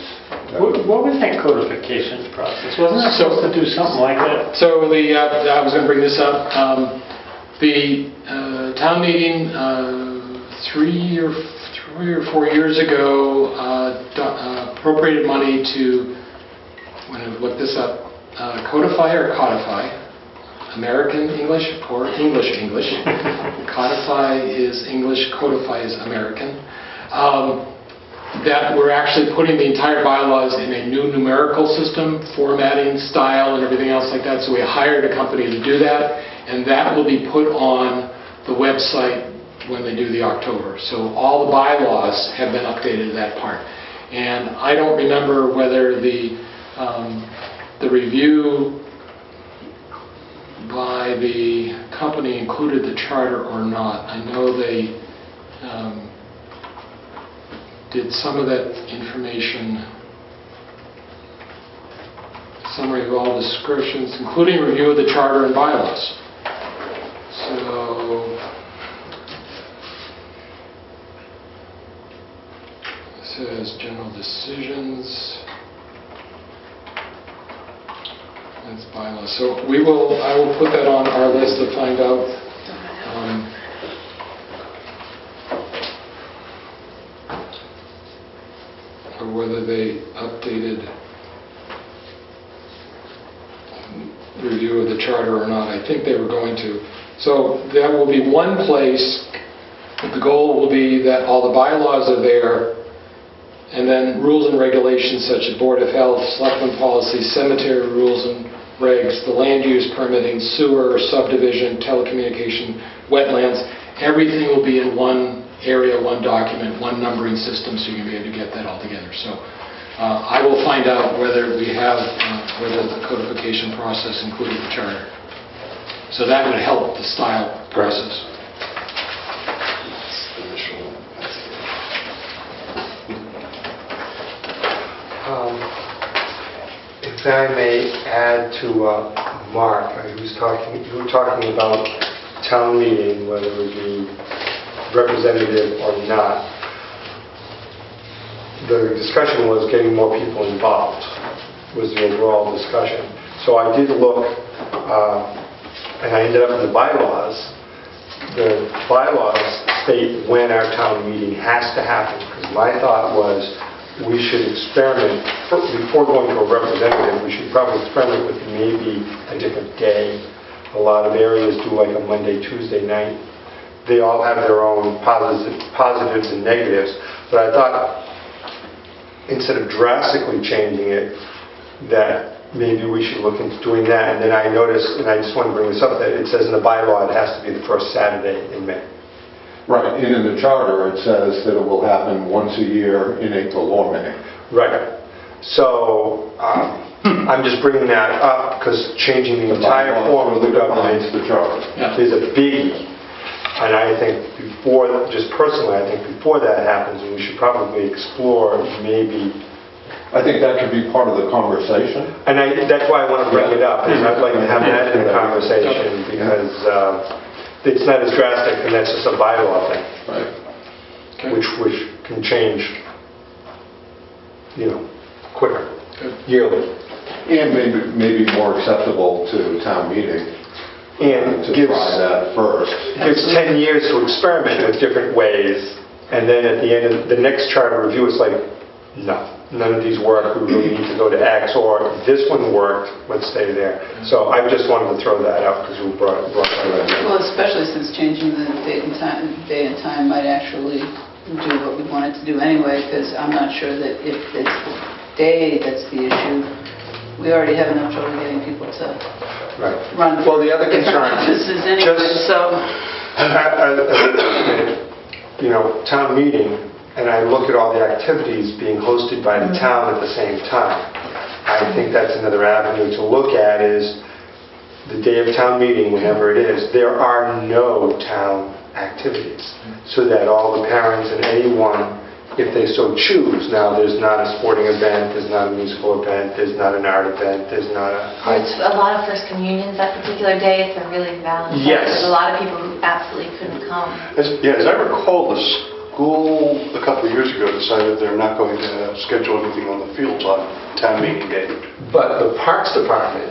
What was that codification process? Wasn't it supposed to do something like that?
So I was going to bring this up. The town meeting 3 or 4 years ago appropriated money to, I'm going to look this up, codify or codify, American English or English English. Codify is English, codify is American. That we're actually putting the entire bylaws in a new numerical system, formatting, style, and everything else like that. So we hired a company to do that, and that will be put on the website when they do the October. So all the bylaws have been updated to that part. And I don't remember whether the review by the company included the charter or not. I know they did some of that information, summary of all descriptions, including review of the charter and bylaws. So it says general decisions. That's bylaws. So I will put that on our list to find out. Or whether they updated review of the charter or not. I think they were going to. So that will be one place. The goal will be that all the bylaws are there, and then rules and regulations such as Board of Health, Selectmen policies, cemetery rules and regs, the land use permitting, sewer, subdivision, telecommunication, wetlands. Everything will be in one area, one document, one numbering system, so you can be able to get that all together. So I will find out whether we have, whether the codification process included the charter. So that would help the style process.
If I may add to Mark, you were talking about town meeting, whether it be representative or not. the discussion was getting more people involved, was the overall discussion. So I did look, and I ended up in the bylaws. The bylaws state when our town meeting has to happen. Because my thought was we should experiment, before going to a representative, we should probably experiment with maybe a different day. A lot of areas do like a Monday, Tuesday night. They all have their own positives and negatives. But I thought, instead of drastically changing it, that maybe we should look into doing that. And then I noticed, and I just want to bring this up, that it says in the bylaw it has to be the first Saturday in May.
Right, and in the charter, it says that it will happen once a year in April or May.
Right. So I'm just bringing that up because changing the entire form of the government
The charter.
is a biggie. And I think before, just personally, I think before that happens, we should probably explore maybe.
I think that could be part of the conversation.
And that's why I want to bring it up, is I'd like to have that in the conversation, because it's not as drastic, and that's just a bylaw thing,
Right.
Okay.
which can change, quicker,
Good.
yearly.
And maybe more acceptable to town meeting
And
to
gives
try that first.
10 years to experiment with different ways, and then at the end of the next charter review, it's like, no, none of these work, we really need to go to X, or this one worked, let's stay there. So I just wanted to throw that out because we brought that up.
Well, especially since changing the day and time might actually do what we want it to do anyway, because I'm not sure that if it's the day that's the issue, we already have enough trouble getting people to
Right.
run
Well, the other
different
concern,
offices anyway,
just-
so...
Town meeting, and I look at all the activities being hosted by the town at the same time. I think that's another avenue to look at, is the day of town meeting, whenever it is, there are no town activities. So that all the parents and anyone, if they so choose, now there's not a sporting event, there's not a musical event, there's not an art event, there's not a...
There's a lot of First Communions that particular day. It's a really valid day.
Yes.
There's a lot of people who absolutely couldn't come.
As I recall, the school a couple of years ago decided they're not going to schedule anything on the field on town meeting day.
But the Parks Department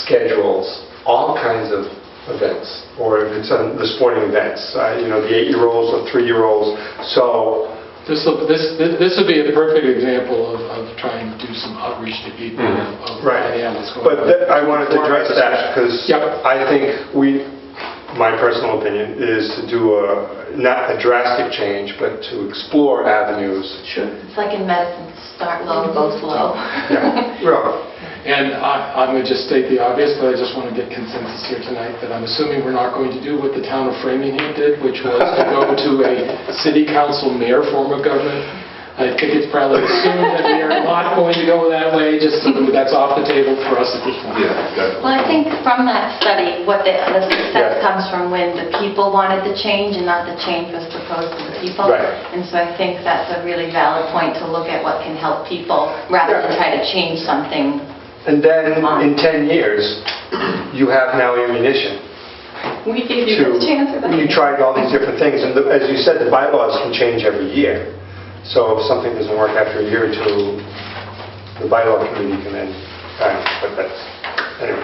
schedules all kinds of events, or if it's on the sporting events, the 8-year-olds or 3-year-olds. So,
This would be a perfect example of trying to do some outreach to people of
right.
what's going on.
But I wanted to address that because
Yep.
I think my personal opinion is to do not a drastic change, but to explore avenues.
Sure.
It's like in medicine, start low, go slow.
Yeah, well,
And I'm going to just state the obvious, but I just want to get consensus here tonight that I'm assuming we're not going to do what the town of Framingham did, which was to go to a city council mayor form of government. I think it's probably assumed that we are not going to go that way, just so that's off the table for us at this point.
Yeah, definitely.
Well, I think from that study, what the success comes from when the people wanted the change and not the change was proposed to the people.
Right.
And so I think that's a really valid point to look at what can help people rather than try to change something.
and then in 10 years, you have now ammunition.
We gave you this chance for that.
You tried all these different things, and as you said, the bylaws can change every year. So if something doesn't work after a year or two, the bylaw committee can then, but that's, anyway.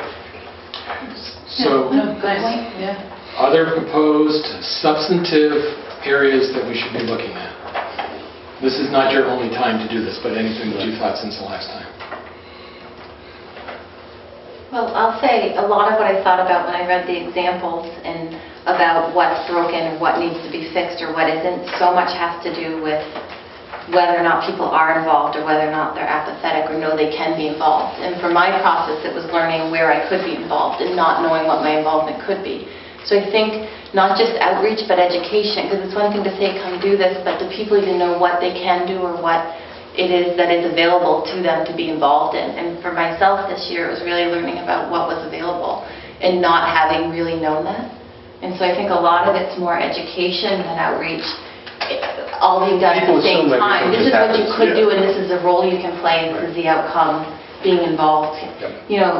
So,
Nice, yeah.
other proposed substantive areas that we should be looking at? This is not your only time to do this, but anything that you thought since the last time?
Well, I'll say a lot of what I thought about when I read the examples and about what's broken or what needs to be fixed or what isn't, so much has to do with whether or not people are involved or whether or not they're apathetic or know they can be involved. And for my process, it was learning where I could be involved and not knowing what my involvement could be. So I think not just outreach, but education, because it's one thing to say, come do this, but do people even know what they can do or what it is that is available to them to be involved in? And for myself this year, it was really learning about what was available and not having really known that. And so I think a lot of it's more education than outreach, all being done at the same time. This is what you could do, and this is the role you can play, and this is the outcome, being involved.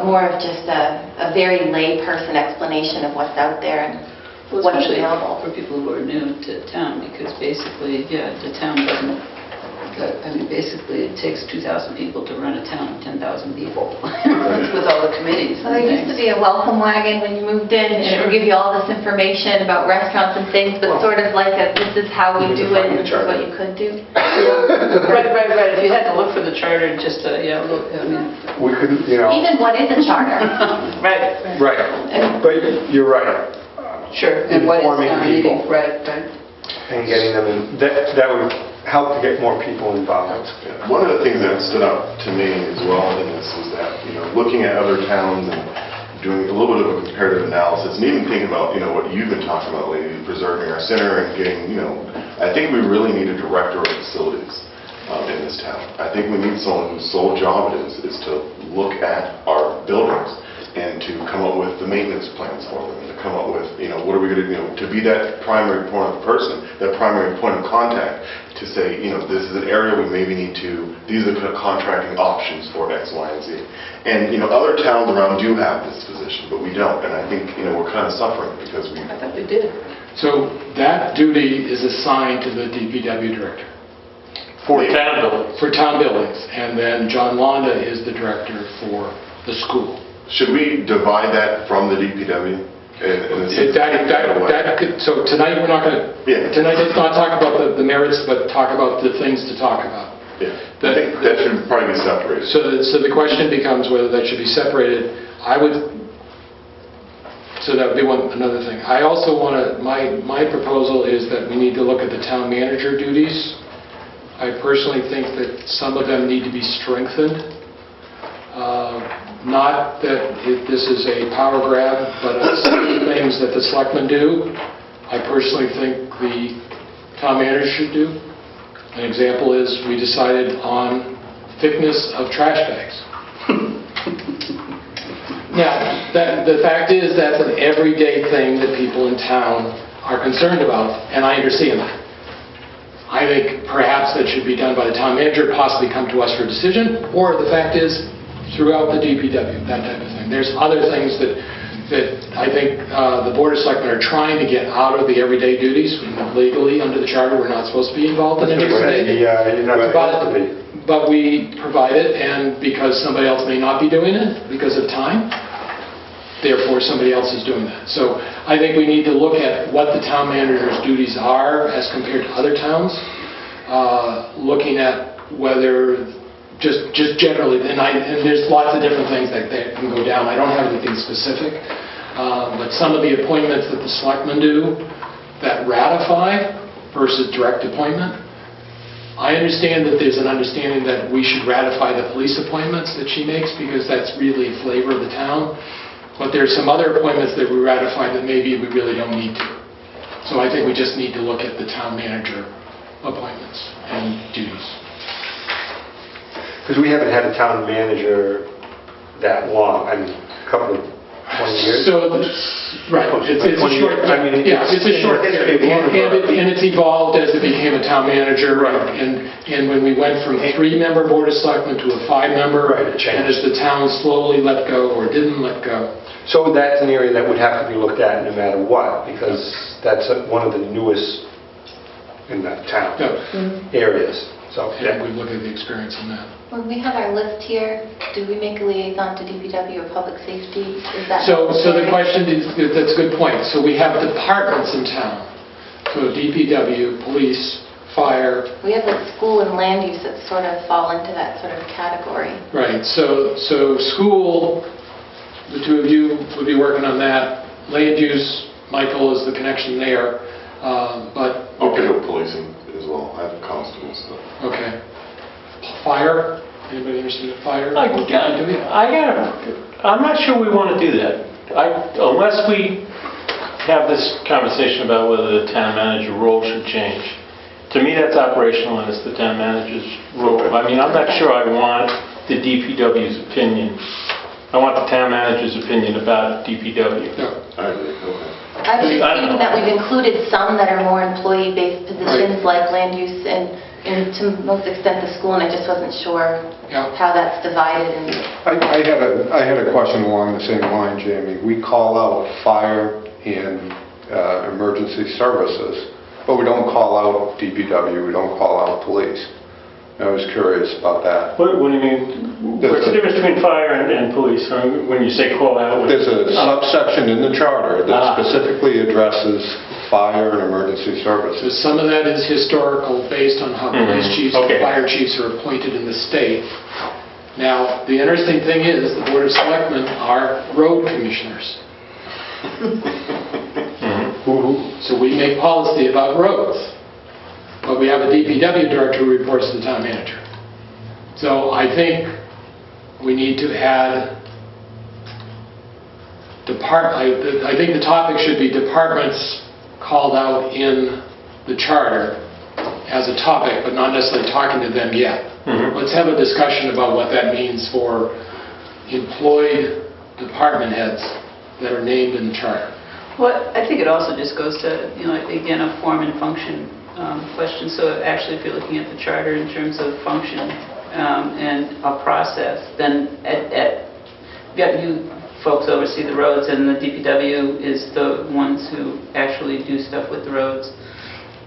More of just a very lay person explanation of what's out there and
Well,
what's
especially
available.
for people who are new to town, because basically, the town doesn't But, I mean, basically, it takes 2,000 people to run a town of 10,000 people, with all the committees
Well,
and
there used to
things.
be a welcome wagon when you moved in, and it would give you all this information about restaurants and things, but sort of like a, this is how we do it, and this is what you could do.
Right. If you had to look for the charter, just, yeah, look, I mean,
We could, you know,
Even what is a charter?
right.
right, but you're right.
Sure, and what is
Informing
town
people.
meeting, right.
And getting them in, that would help to get more people involved.
One of the things that stood out to me as well in this was that, looking at other towns and doing a little bit of a comparative analysis, and even thinking about, what you've been talking about lately, preserving our center and getting, I think we really need a director of facilities in this town. I think we need someone whose sole job it is to look at our buildings and to come up with the maintenance plans for them, and to come up with, what are we going to do, to be that primary point of person, that primary point of contact, to say, this is an area we maybe need to, these are the contracting options for X, Y, and Z. And, other towns around do have this position, but we don't, and I think, we're kind of suffering because we...
I thought we did.
So that duty is assigned to the DPW director.
For town buildings.
For town buildings, and then John Londa is the director for the school.
Should we divide that from the DPW?
So tonight, we're not going to,
Yeah.
tonight let's not talk about the merits, but talk about the things to talk about.
Yeah, I think that should probably be separated.
So the question becomes whether that should be separated. So that would be another thing. I also want to, my proposal is that we need to look at the town manager duties. I personally think that some of them need to be strengthened. Not that this is a power grab, but some of the things that the selectmen do, I personally think the town manager should do. An example is we decided on thickness of trash bags. Now, the fact is that's an everyday thing that people in town are concerned about, and I understand that. I think perhaps that should be done by the town manager, possibly come to us for a decision, or the fact is throughout the DPW, that type of thing. There's other things that I think the Board of Selectmen are trying to get out of the everyday duties. Legally, under the charter, we're not supposed to be involved in any
You're not supposed to be.
But we provide it, and because somebody else may not be doing it because of time, therefore somebody else is doing that. So I think we need to look at what the town manager's duties are as compared to other towns, looking at whether just generally, and there's lots of different things that can go down. I don't have anything specific, but some of the appointments that the selectmen do that ratify versus direct appointment, I understand that there's an understanding that we should ratify the police appointments that she makes because that's really a flavor of the town, but there's some other appointments that we ratify that maybe we really don't need to. So I think we just need to look at the town manager appointments and duties.
Because we haven't had a town manager that long, I mean, a couple of 20 years.
So, right, it's a
20
short,
years. I mean,
yeah, it's a short
history of
period.
Lunenburg.
And it's evolved as it became a town manager. And when we went from a 3-member Board of Selectmen to a 5-member,
Right, it changed.
and as the town slowly let go or didn't let go.
So that's an area that would have to be looked at no matter what, because that's one of the newest in the town areas. So,
And we look at the experience on that.
When we have our list here, do we make a liaison to DPW or public safety? Is that
So the
necessary?
question is, that's a good point. So we have departments in town. So DPW, police, fire.
We have like school and land use that sort of fall into that sort of category.
Right, so school, the two of you would be working on that. Land use, Michael is the connection there, but...
I'll pick up policing as well. I have constables, so.
Okay. Fire? Anybody interested in fire?
I'm not sure we want to do that. Unless we have this conversation about whether the town manager role should change. To me, that's operational and it's the town manager's role. I mean, I'm not sure I want the DPW's opinion. I want the town manager's opinion about DPW.
No.
I agree, okay.
I was just thinking that we've included some that are more employee-based positions like land use and to most extent the school, and I just wasn't sure how that's divided. And
I had a question along the same line, Jamie. We call out fire and emergency services, but we don't call out DPW, we don't call out police. I was curious about that.
What do you mean?
There's
What's the
a-
difference between fire and police? When you say call out?
There's a subsection in the charter that specifically addresses fire and emergency
So
services.
some of that is historical, based on how police chiefs and
Okay.
fire chiefs are appointed in the state. Now, the interesting thing is, the Board of Selectmen are road commissioners. So we make policy about roads, but we have a DPW director who reports to the town manager. So I think we need to add I think the topic should be departments called out in the charter as a topic, but not necessarily talking to them yet. Let's have a discussion about what that means for employed department heads that are named in the charter.
Well, I think it also just goes to, again, a form and function question. So actually, if you're looking at the charter in terms of function and a process, then you folks oversee the roads, and the DPW is the ones who actually do stuff with the roads.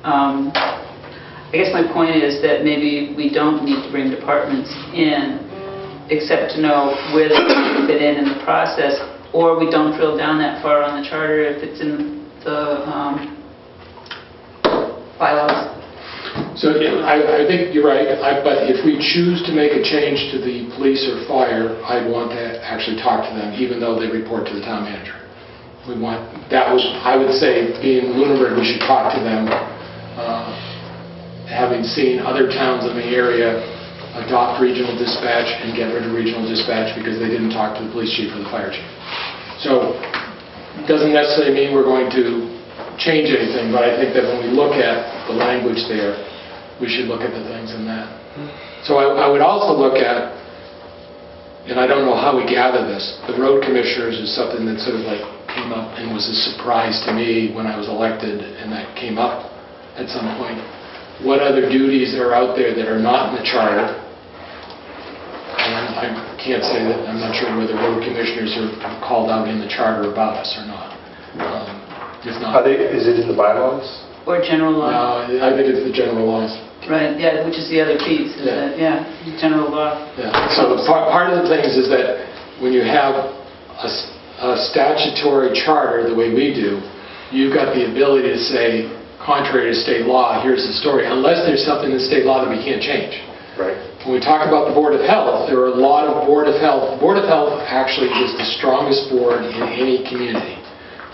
I guess my point is that maybe we don't need to bring departments in, except to know where they fit in the process, or we don't drill down that far on the charter if it's in the bylaws.
So I think you're right, but if we choose to make a change to the police or fire, I'd want to actually talk to them, even though they report to the town manager. I would say, being Lunenburg, we should talk to them, having seen other towns in the area adopt regional dispatch and get rid of regional dispatch because they didn't talk to the police chief or the fire chief. So it doesn't necessarily mean we're going to change anything, but I think that when we look at the language there, we should look at the things in that. So I would also look at, and I don't know how we gather this, the road commissioners is something that sort of like came up and was a surprise to me when I was elected, and that came up at some point. What other duties are out there that are not in the charter? And I can't say that, I'm not sure whether road commissioners are called out in the charter about us or not. If not,
Is it in the bylaws?
Or general law.
no, I think it's the general laws.
Right, yeah, which is the other piece, is that, general law.
Yeah. So part of the things is that when you have a statutory charter the way we do, you've got the ability to say, contrary to state law, here's the story, unless there's something in state law that we can't change.
Right.
When we talk about the Board of Health, there are a lot of Board of Health. The Board of Health actually is the strongest board in any community.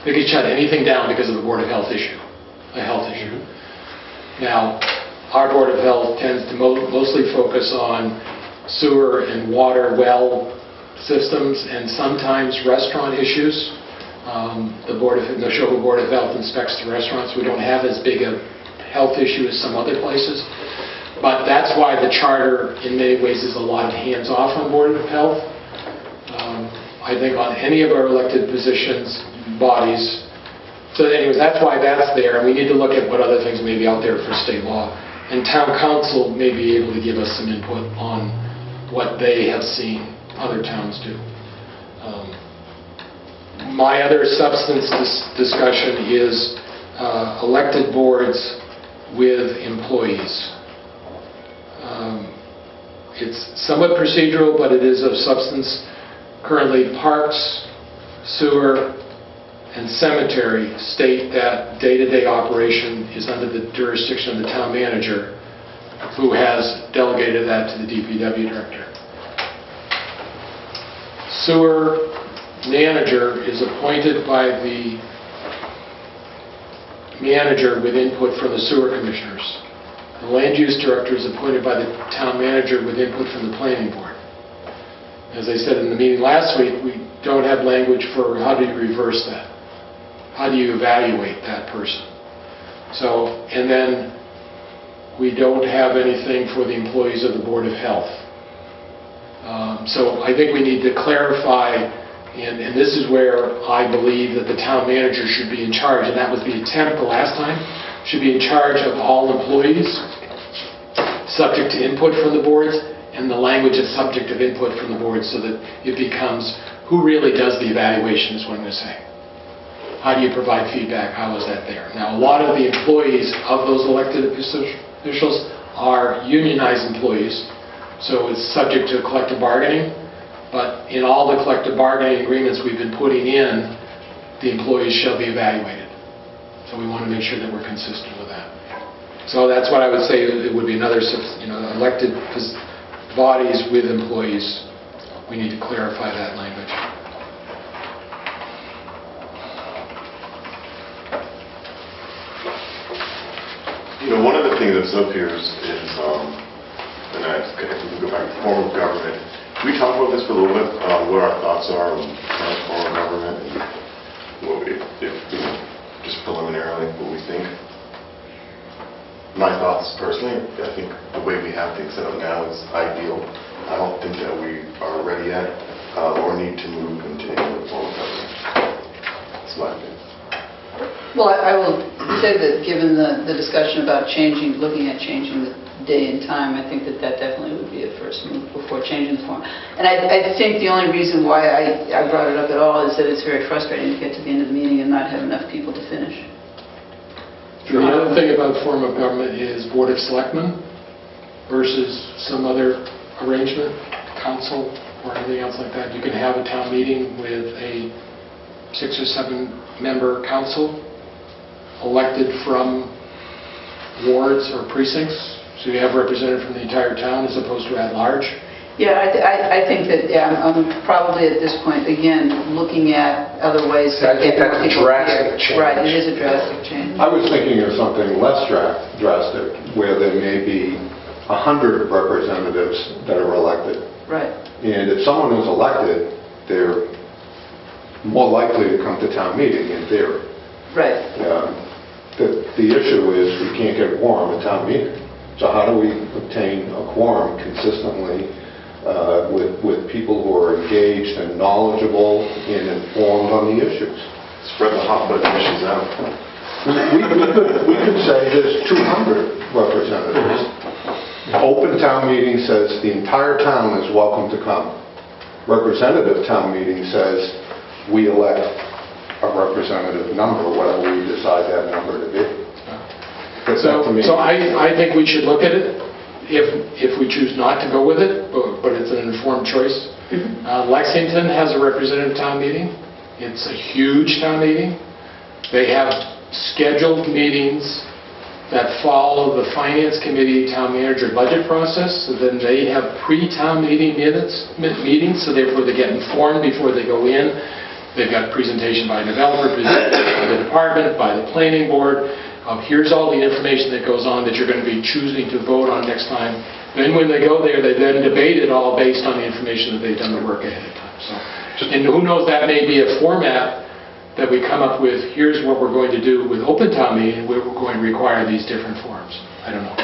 They could shut anything down because of a Board of Health issue, a health issue. Now, our Board of Health tends to mostly focus on sewer and water well systems and sometimes restaurant issues. The Neshoba Board of Health inspects the restaurants. We don't have as big a health issue as some other places. But that's why the charter, in many ways, is a lot of hands-off on Board of Health. I think on any of our elected positions, bodies. So anyways, that's why that's there. And we need to look at what other things may be out there for state law. And town council may be able to give us some input on what they have seen other towns do. My other substance discussion is elected boards with employees. It's somewhat procedural, but it is of substance. Currently, parks, sewer, and cemetery state that day-to-day operation is under the jurisdiction of the town manager, who has delegated that to the DPW director. Sewer manager is appointed by the manager with input from the sewer commissioners. The land use director is appointed by the town manager with input from the planning board. As I said in the meeting last week, we don't have language for how do you reverse that? How do you evaluate that person? So, and then we don't have anything for the employees of the Board of Health. So I think we need to clarify, and this is where I believe that the town manager should be in charge, and that was the attempt the last time, should be in charge of all employees, subject to input from the boards, and the language is subject of input from the boards, so that it becomes who really does the evaluation is what I'm going to say. How do you provide feedback? How is that there? Now, a lot of the employees of those elected officials are unionized employees, so it's subject to collective bargaining, but in all the collective bargaining agreements we've been putting in, the employees shall be evaluated. So we want to make sure that we're consistent with that. So that's what I would say, it would be another, elected bodies with employees. We need to clarify that language.
One of the things that's up here is and if we can go back to form of government, can we talk about this for a little bit, what our thoughts are on current form of government, and what if just preliminarily, what we think? My thoughts personally, I think the way we have things set up now is ideal. I don't think that we are ready yet or need to move into any form of government. That's my opinion.
Well, I will say that given the discussion about looking at changing the day and time, I think that definitely would be a first move before changing the form. And I think the only reason why I brought it up at all is that it's very frustrating to get to the end of the meeting and not have enough people to finish.
The other thing about form of government is Board of Selectmen versus some other arrangement, council or anything else like that. You can have a town meeting with a 6 or 7 member council elected from wards or precincts, so you have represented from the entire town as opposed to at large.
Yeah, I think that, I'm probably at this point, again, looking at other ways to
I think
get more
that's a
people
drastic
here.
change.
Right, it is a drastic change.
I was thinking of something less drastic, where there may be 100 representatives that are elected.
Right.
And if someone is elected, they're more likely to come to town meeting, in theory.
Right.
The issue is we can't get a quorum at town meeting. So how do we obtain a quorum consistently with people who are engaged and knowledgeable and informed on the issues?
Spread the hot button issues out.
We could say there's 200 representatives. Open town meeting says the entire town is welcome to come. Representative town meeting says we elect a representative number, whatever we decide that number to be.
So I think we should look at it if we choose not to go with it, but it's an informed choice. Lexington has a representative town meeting. It's a huge town meeting. They have scheduled meetings that follow the Finance Committee town manager budget process. So then they have pre-town meeting meetings, so therefore they get informed before they go in. They've got presentation by a developer, presentation by the department, by the planning board. Here's all the information that goes on that you're going to be choosing to vote on next time. Then when they go there, they then debate it all based on the information that they've done the work ahead of time. So, and who knows, that may be a format that we come up with. Here's what we're going to do with open town meeting. We're going to require these different forms. I don't know.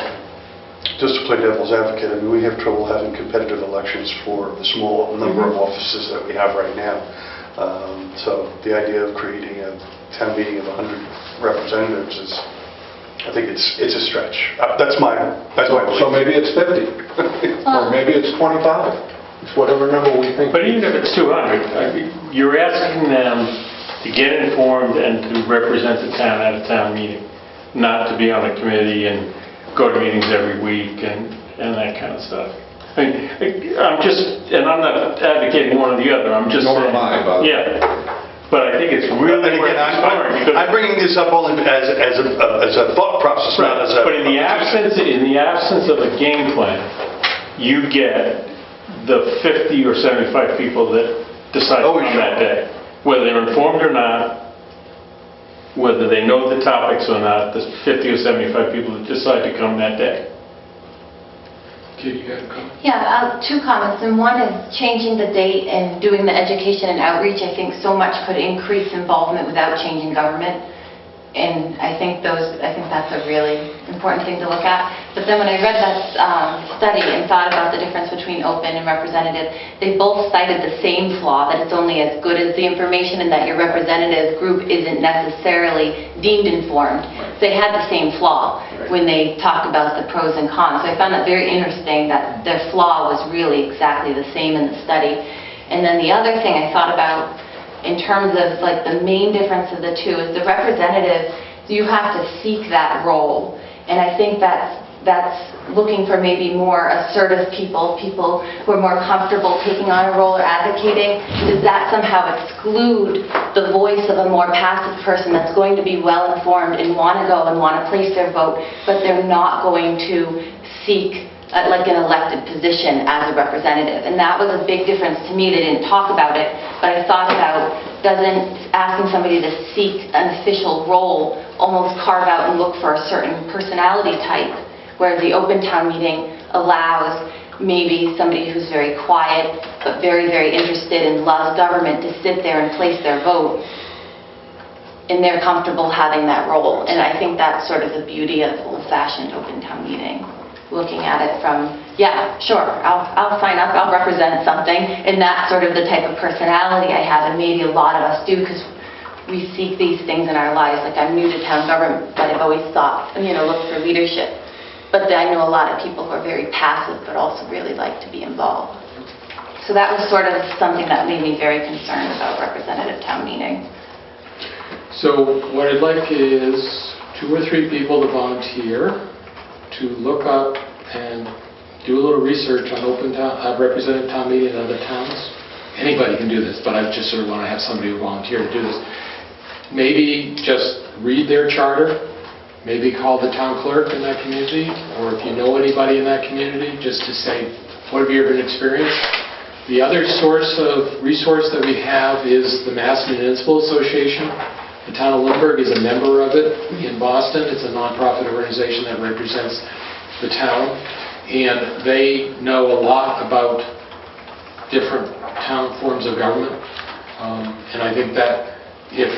Just to play devil's advocate, I mean, we have trouble having competitive elections for the small number of offices that we have right now. So the idea of creating a town meeting of 100 representatives is, I think it's a stretch. That's my belief.
So maybe it's 50, or maybe it's 25. It's whatever number we think.
But even if it's 200, you're asking them to get informed and to represent the town at a town meeting, not to be on a committee and go to meetings every week and that kind of stuff. I mean, I'm not advocating one or the other, I'm just
Nor
saying.
am I, by the way.
Yeah. But I think it's really
And
worth
again,
exploring. because-
I'm bringing this up only as a thought process, not as a...
But in the absence of a game plan, you get the 50 or 75 people that decide to come that day. Whether they're informed or not, whether they know the topics or not, the 50 or 75 people that decide to come that day.
Katie, you got a comment?
Yeah, 2 comments. And one is changing the date and doing the education and outreach. I think so much could increase involvement without changing government. And I think that's a really important thing to look at. But then when I read that study and thought about the difference between open and representative, they both cited the same flaw, that it's only as good as the information and that your representative group isn't necessarily deemed informed. They had the same flaw when they talked about the pros and cons. So I found that very interesting, that their flaw was really exactly the same in the study. And then the other thing I thought about in terms of like the main difference of the two is the representative, you have to seek that role. And I think that's that's looking for maybe more assertive people, people who are more comfortable taking on a role or advocating, does that somehow exclude the voice of a more passive person that's going to be well-informed and want to go and want to place their vote, but they're not going to seek like an elected position as a representative? And that was a big difference to me. They didn't talk about it, but I thought about, doesn't asking somebody to seek an official role almost carve out and look for a certain personality type, whereas the open town meeting allows maybe somebody who's very quiet but very, very interested and loves government to sit there and place their vote, and they're comfortable having that role. And I think that's sort of the beauty of old-fashioned open town meeting, looking at it from, yeah, sure, I'll sign up, I'll represent something, and that's sort of the type of personality I have, and maybe a lot of us do, because we seek these things in our lives. Like, I'm new to town government, but I've always thought, look for leadership. But I know a lot of people who are very passive, but also really like to be involved. So that was sort of something that made me very concerned about representative town meeting.
So what I'd like is 2 or 3 people to volunteer to look up and do a little research on representative town meeting in other towns. Anybody can do this, but I just sort of want to have somebody who volunteer to do this. Maybe just read their charter. Maybe call the town clerk in that community, or if you know anybody in that community, just to say, what have you ever experienced? The other resource that we have is the Mass Municipal Association. The town of Lunenburg is a member of it in Boston. It's a nonprofit organization that represents the town, and they know a lot about different town forms of government. And I think that if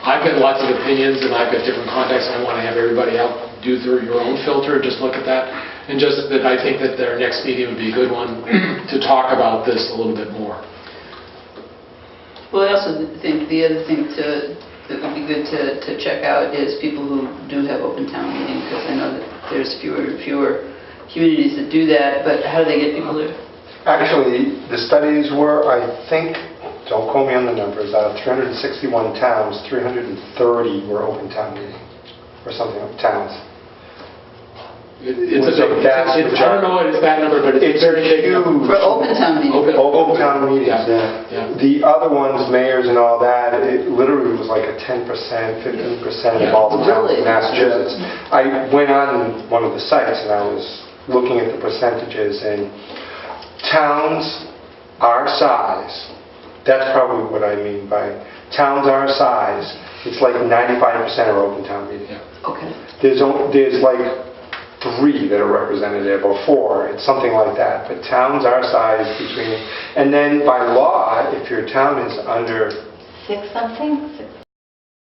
I've got lots of opinions and I've got different contacts, and I want to have everybody out do through your own filter, just look at that. And just that I think that their next meeting would be a good one to talk about this a little bit more.
Well, I also think the other thing that would be good to check out is people who do have open town meetings, because I know that there's fewer and fewer communities that do that, but how do they get people there?
Actually, the studies were, I think, don't quote me on the numbers, out of 361 towns, 330 were open town meeting, or something like towns.
I don't know what is that number, but it's very big.
Huge.
For open town meetings.
Open town meetings.
Yeah.
The other ones, mayors and all that, it literally was like a 10%, 15% of all the towns in Massachusetts. I went on one of the sites and I was looking at the percentages, and towns our size, that's probably what I mean by towns our size, it's like 95% are open town meeting.
Yeah.
Okay.
There's like 3 that are representative, or 4, it's something like that. But towns our size between, and then by law, if your town is under
6 something?